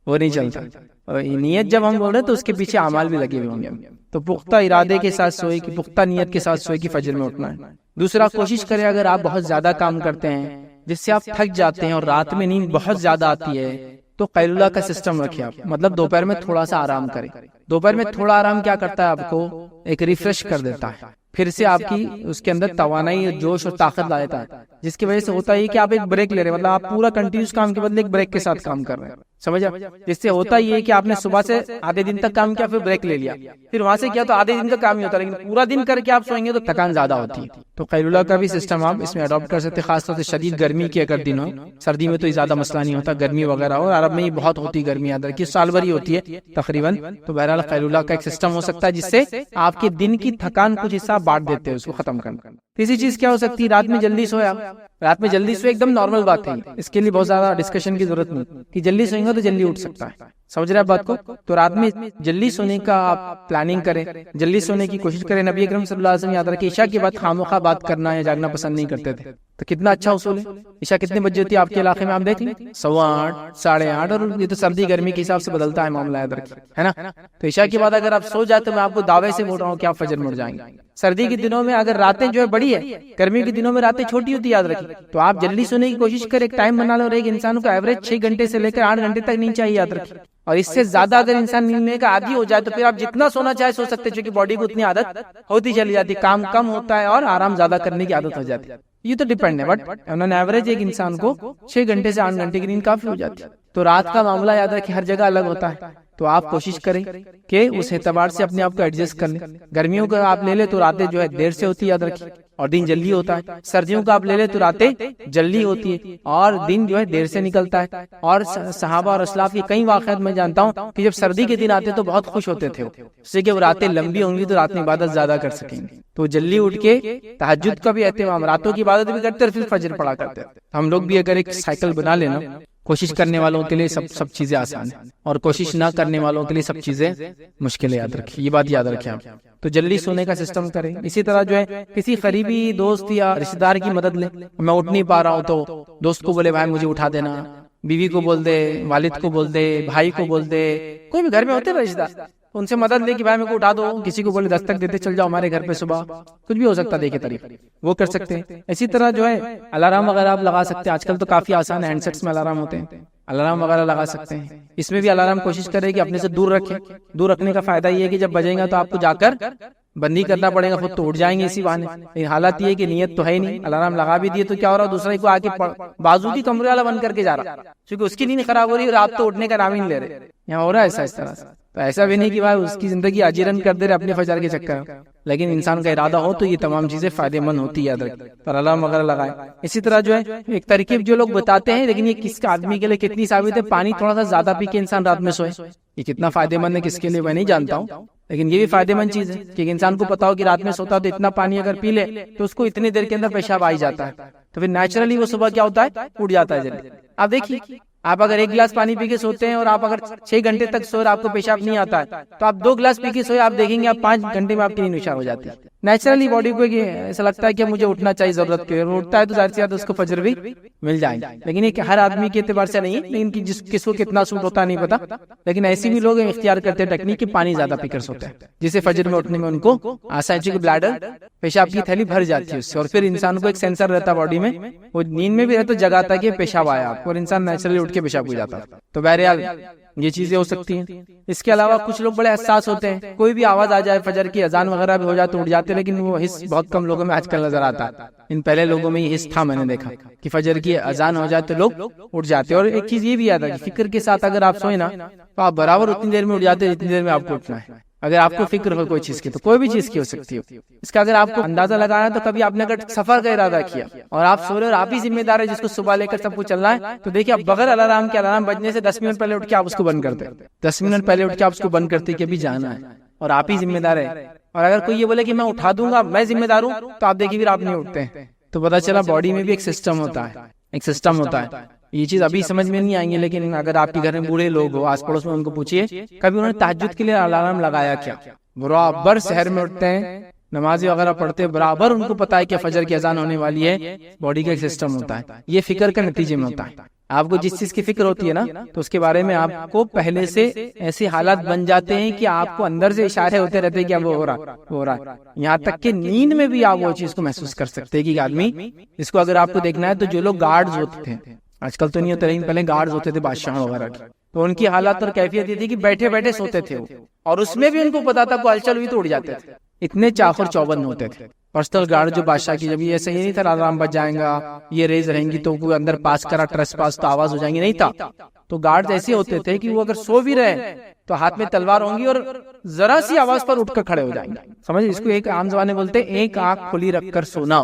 Speaker 1: وہ نہیں چلتا. نیت جب ہم بول رہے ہیں تو اس کے پیچھے اعمال بھی لگے ہوئے ہوں گے. تو پختہ ارادے کے ساتھ سوئے کہ پختہ نیت کے ساتھ سوئے کہ فجر میں اٹھنا ہے. دوسرا, کوشش کریں اگر آپ بہت زیادہ کام کرتے ہیں جس سے آپ تھک جاتے ہیں اور رات میں نیند بہت زیادہ آتی ہے تو قیلولہ کا سسٹم رکھیں آپ. مطلب دوپہر میں تھوڑا سا آرام کریں. دوپہر میں تھوڑا آرام کیا کرتا ہے, آپ کو ایک ریفریش کر دیتا ہے, پھر سے آپ کی اس کے اندر توانائی, جوش اور طاقت لا دیتا ہے. جس کی وجہ سے ہوتا ہے کہ آپ ایک بریک لے رہے ہیں, مطلب آپ پورا کنٹینیوس کام کے بدلے ایک بریک کے ساتھ کام کر رہے ہیں. سمجھا, جس سے ہوتا یہ ہے کہ آپ نے صبح سے آدھے دن تک کام کیا, پھر بریک لے لیا, پھر وہاں سے کیا تو آدھے دن کا کام ہی ہوتا ہے, لیکن پورا دن کر کے آپ سوئیں گے تو تھکان زیادہ ہوتی ہے. تو قیلولہ کا بھی سسٹم آپ اس میں اڈاپٹ کر سکتے ہیں, خاص طور سے شدید گرمی کے اگر دن ہو. سردی میں تو زیادہ مسئلہ نہیں ہوتا, گرمی وغیرہ ہو, عرب میں ہی بہت ہوتی گرمی, ادھر کی سال بھر ہی ہوتی ہے تقریباً. تو بہرحال قیلولہ کا ایک سسٹم ہو سکتا ہے جس سے آپ کے دن کی تھکان کچھ حصہ بانٹ دیتے ہیں, اس کو ختم کرنا. تیسری چیز کیا ہو سکتی ہے, رات میں جلدی سویا. رات میں جلدی سوئے ایک دم نارمل بات ہے, اس کے لیے بہت زیادہ ڈسکشن کی ضرورت نہیں کہ جلدی سوئیں گے تو جلدی اٹھ سکتا ہے. سمجھ رہے ہیں بات کو. تو رات میں جلدی سونے کا آپ پلاننگ کریں, جلدی سونے کی کوشش کریں. نبی اکرم صلی اللہ علیہ وسلم یاد رکھیں عشاء کے بعد خامخواہ بات کرنا یا جاگنا پسند نہیں کرتے تھے. تو کتنا اچھا اصول ہے. عشاء کتنے بجے ہوتی ہے آپ کے علاقے میں, آپ دیکھ لیں 8:15 8:30, اور یہ تو سردی گرمی کے حساب سے بدلتا ہے معاملہ, یاد رکھیں, ہے نا. تو عشاء کے بعد اگر آپ سو جاتے تو میں آپ کو دعوے سے بول رہا ہوں کہ آپ فجر میں اٹھ جائیں گے. سردی کے دنوں میں اگر راتیں جو ہے بڑی ہے, گرمی کے دنوں میں راتیں چھوٹی ہوتی ہے, یاد رکھیں. تو آپ جلدی سونے کی کوشش کریں, ایک ٹائم بنا لو, اور ایک انسان کو ایوریج 6 گھنٹے سے لے کر 8 گھنٹے تک نیند چاہیے, یاد رکھیں. اور اس سے زیادہ اگر انسان نیند لینے کا عادی ہو جائے تو پھر آپ جتنا سونا چاہے سو سکتے, چونکہ باڈی کو اتنی عادت ہوتی چلی جاتی, کام کم ہوتا ہے اور آرام زیادہ کرنے کی عادت ہو جاتی ہے. یہ تو ڈیپینڈ ہے, بٹ آن این ایوریج ایک انسان کو 6 گھنٹے سے 8 گھنٹے کی نیند کافی ہو جاتی ہے. تو رات کا معاملہ یاد رکھیں ہر جگہ الگ ہوتا ہے. تو آپ کوشش کریں کہ اس اعتبار سے اپنے آپ کو ایڈجسٹ کر لیں. گرمیوں کا آپ لے لیں تو راتیں جو ہے دیر سے ہوتی ہے, یاد رکھیں, اور دن جلدی ہوتا ہے. سردیوں کا آپ لے لیں تو راتیں جلدی ہوتی ہے اور دن جو ہے دیر سے نکلتا ہے. اور صحابہ اور اسلاف کے کئی واقعات میں جانتا ہوں کہ جب سردی کے دن آتے تو بہت خوش ہوتے تھے, اس سے کہ وہ راتیں لمبی ہوں گی تو رات میں عبادت زیادہ کر سکیں گے. تو جلدی اٹھ کے تہجد کا بھی اہتمام, راتوں کی عبادت بھی کرتے اور پھر فجر پڑھا کرتے. ہم لوگ بھی اگر ایک سائیکل بنا لینا کوشش کرنے والوں کے لیے سب چیزیں آسان ہیں، اور کوشش نہ کرنے والوں کے لیے سب چیزیں مشکل ہے، یاد رکھیے، یہ بات یاد رکھیں آپ۔ تو جلدی سونے کا سسٹم کریں۔ اسی طرح جو ہے کسی قریبی دوست یا رشتہ دار کی مدد لیں، میں اٹھ نہیں پا رہا ہوں تو دوست کو بولے بھائی مجھے اٹھا دینا، بیوی کو بول دے، والد کو بول دے، بھائی کو بول دے، کوئی بھی گھر میں ہوتے ہیں رشتہ دار، ان سے مدد لے کہ بھائی میرے کو اٹھا دو، کسی کو بولے دستک دیتے چل جاؤ ہمارے گھر پہ صبح، کچھ بھی ہو سکتا ہے، دیکھے طریقہ وہ کر سکتے ہیں۔ اسی طرح جو ہے الارم وغیرہ آپ لگا سکتے ہیں، آج کل تو کافی آسان ہینڈ سیٹس میں الارم ہوتے ہیں، الارم وغیرہ لگا سکتے ہیں۔ اس میں بھی الارم کوشش کرے کہ اپنے سے دور رکھے۔ دور رکھنے کا فائدہ یہ ہے کہ جب بجے گا تو آپ کو جا کر بندی کرنا پڑے گا، خود تو اٹھ جائیں گے اسی بہانے۔ لیکن حالت یہ ہے کہ نیت تو ہے ہی نہیں، الارم لگا بھی دیے تو کیا ہو رہا ہے، دوسرے کو آ کے بازو کی کمرے والا بند کر کے جا رہا، کیونکہ اس کی نیند خراب ہو رہی ہے اور آپ تو اٹھنے کا نام ہی نہیں لے رہے۔ یہاں ہو رہا ہے ایسا اس طرح سے، تو ایسا بھی نہیں کہ بھائی اس کی زندگی اجیرن کر دے رہے اپنے فجر کے چکر میں، لیکن انسان کا ارادہ ہو تو یہ تمام چیزیں فائدے مند ہوتی ہے، یاد رکھیں۔ اور الارم وغیرہ لگائے۔ اسی طرح جو ہے ایک ترکیب جو لوگ بتاتے ہیں، لیکن یہ کس کا آدمی کے لیے کتنی ثابت ہے، پانی تھوڑا سا زیادہ پی کے انسان رات میں سوئے، یہ کتنا فائدے مند ہے کس کے لیے میں نہیں جانتا ہوں، لیکن یہ بھی فائدے مند چیز ہے کہ انسان کو پتا ہو کہ رات میں سوتا تو اتنا پانی اگر پی لے تو اس کو اتنی دیر کے اندر پیشاب آ ہی جاتا ہے، تو پھر نیچرلی وہ صبح کیا ہوتا ہے، اٹھ جاتا ہے جلدی۔ آپ دیکھیے، آپ اگر 1 گلاس پانی پی کے سوتے ہیں اور آپ اگر 6 گھنٹے تک سوئے آپ کو پیشاب نہیں آتا ہے، تو آپ 2 گلاس پی کے سوئے، آپ دیکھیں گے آپ 5 گھنٹے میں آپ کی نیند نشار ہو جاتی ہے۔ نیچرلی باڈی کو ایسا لگتا ہے کہ مجھے اٹھنا چاہیے، ضرورت کے اٹھتا ہے تو ظاہر سی بات اس کو فجر بھی مل جائیں گے، لیکن یہ ہر آدمی کے اعتبار سے نہیں ہے، لیکن کس کو کتنا سوٹ ہوتا ہے نہیں پتا، لیکن ایسے بھی لوگ اختیار کرتے ہیں ٹیکنیک کہ پانی زیادہ پی کر سوتے ہیں، جسے فجر میں اٹھنے میں ان کو آسان، چونکہ بلیڈر پیشاب کی تھیلی بھر جاتی ہے اس سے، اور پھر انسان کو ایک سینسر رہتا ہے باڈی میں، وہ نیند میں بھی رہتا جگاتا ہے کہ پیشاب آیا آپ کو، اور انسان نیچرلی اٹھ کے پیشاب ہو جاتا ہے۔ تو بہرحال یہ چیزیں ہو سکتی ہیں۔ اس کے علاوہ کچھ لوگ بڑے حساس ہوتے ہیں، کوئی بھی آواز آ جائے، فجر کی اذان وغیرہ بھی ہو جائے تو اٹھ جاتے ہیں، لیکن وہ حس بہت کم لوگوں میں آج کل نظر آتا ہے۔ ان پہلے لوگوں میں یہ حس تھا، میں نے دیکھا کہ فجر کی اذان ہو جائے تو لوگ اٹھ جاتے ہیں۔ اور ایک چیز یہ بھی یاد ہے کہ فکر کے ساتھ اگر آپ سوئیں نا تو آپ برابر اتنی دیر میں اٹھ جاتے ہیں جتنی دیر میں آپ کو اٹھنا ہے۔ اگر آپ کو فکر ہو کوئی چیز کی تو کوئی بھی چیز کی ہو سکتی ہے، اس کا اگر آپ کو اندازہ لگانا ہے تو کبھی آپ نے اگر سفر کا ارادہ کیا اور آپ سو رہے اور آپ ہی ذمہ دار ہے جس کو صبح لے کر سب کچھ چلنا ہے، تو دیکھیے آپ بغیر الارم کے، الارم بجنے سے 10 منٹ پہلے اٹھ کے آپ اس کو بند کرتے، 10 منٹ پہلے اٹھ کے آپ اس کو بند کرتے کہ ابھی جانا ہے اور آپ ہی ذمہ دار ہے۔ اور اگر کوئی یہ بولے کہ میں اٹھا دوں گا، میں ذمہ دار ہوں، تو آپ دیکھیے پھر آپ نہیں اٹھتے ہیں۔ تو پتا چلا باڈی میں بھی ایک سسٹم ہوتا ہے، ایک سسٹم ہوتا ہے۔ یہ چیز ابھی سمجھ میں نہیں آئیں گی، لیکن اگر آپ کے گھر میں بوڑھے لوگ ہو، آس پڑوس میں، ان کو پوچھیے کبھی انہوں نے تہجد کے لیے الارم لگایا کیا؟ برابر شہر میں اٹھتے ہیں، نمازی وغیرہ پڑھتے، برابر ان کو پتا ہے کہ فجر کی اذان ہونے والی ہے۔ باڈی کا ایک سسٹم ہوتا ہے، یہ فکر کے نتیجے میں ہوتا ہے۔ آپ کو جس چیز کی فکر ہوتی ہے نا، تو اس کے بارے میں آپ کو پہلے سے ایسے حالات بن جاتے ہیں کہ آپ کو اندر سے اشارے ہوتے رہتے ہیں کہ اب وہ ہو رہا ہے، یہاں تک کہ نیند میں بھی آپ وہ چیز کو محسوس کر سکتے ہیں کہ آدمی، اس کو اگر آپ کو دیکھنا ہے تو جو لوگ گارڈز ہوتے تھے، آج کل تو نہیں ہوتے لیکن پہلے گارڈز ہوتے تھے بادشاہ وغیرہ کے، تو ان کی حالات اور کیفیت یہ تھی کہ بیٹھے بیٹھے سوتے تھے وہ، اور اس میں بھی ان کو پتا تھا کوئی ہلچل ہوئی تو اٹھ جاتے تھے، اتنے چاخر چوبند ہوتے تھے۔ پرسنل گارڈ جو بادشاہ کی، جب یہ ایسا ہی نہیں تھا الارم بج جائیں گا، یہ ریز رہیں گی تو کوئی اندر پاس کرا ٹریس پاس تو آواز ہو جائیں گی، نہیں تھا۔ تو گارڈ ایسے ہوتے تھے کہ وہ اگر سو بھی رہے تو ہاتھ میں تلوار ہوں گی اور ذرا سی آواز پر اٹھ کر کھڑے ہو جائیں گے، سمجھ، اس کو ایک عام زبان میں بولتے ہیں ایک آنکھ کھلی رکھ کر سونا۔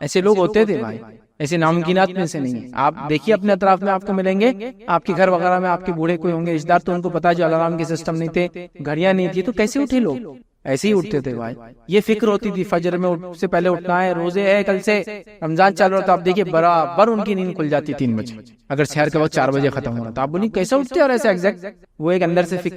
Speaker 1: ایسے لوگ ہوتے تھے بھائی، ایسے ناممکنات میں سے نہیں ہے۔ آپ دیکھیے اپنے اطراف میں آپ کو ملیں گے، آپ کے گھر وغیرہ میں آپ کے بوڑھے کوئی ہوں گے رشتہ دار، تو ان کو پتا ہے جو الارم کے سسٹم نہیں تھے، گھڑیاں نہیں تھی، تو کیسے اٹھے لوگ؟ ایسے ہی اٹھتے تھے بھائی۔ یہ فکر ہوتی تھی فجر میں سے پہلے اٹھنا ہے، روزے ہے، کل سے رمضان چل رہا، تو آپ دیکھیے برابر ان کی نیند کھل جاتی 3 بجے، اگر شہر کے وقت 4 بجے ختم ہو رہا، تو آپ بولیے کیسے اٹھتے اور ایسے ایگزیکٹ، وہ ایک اندر سے فکر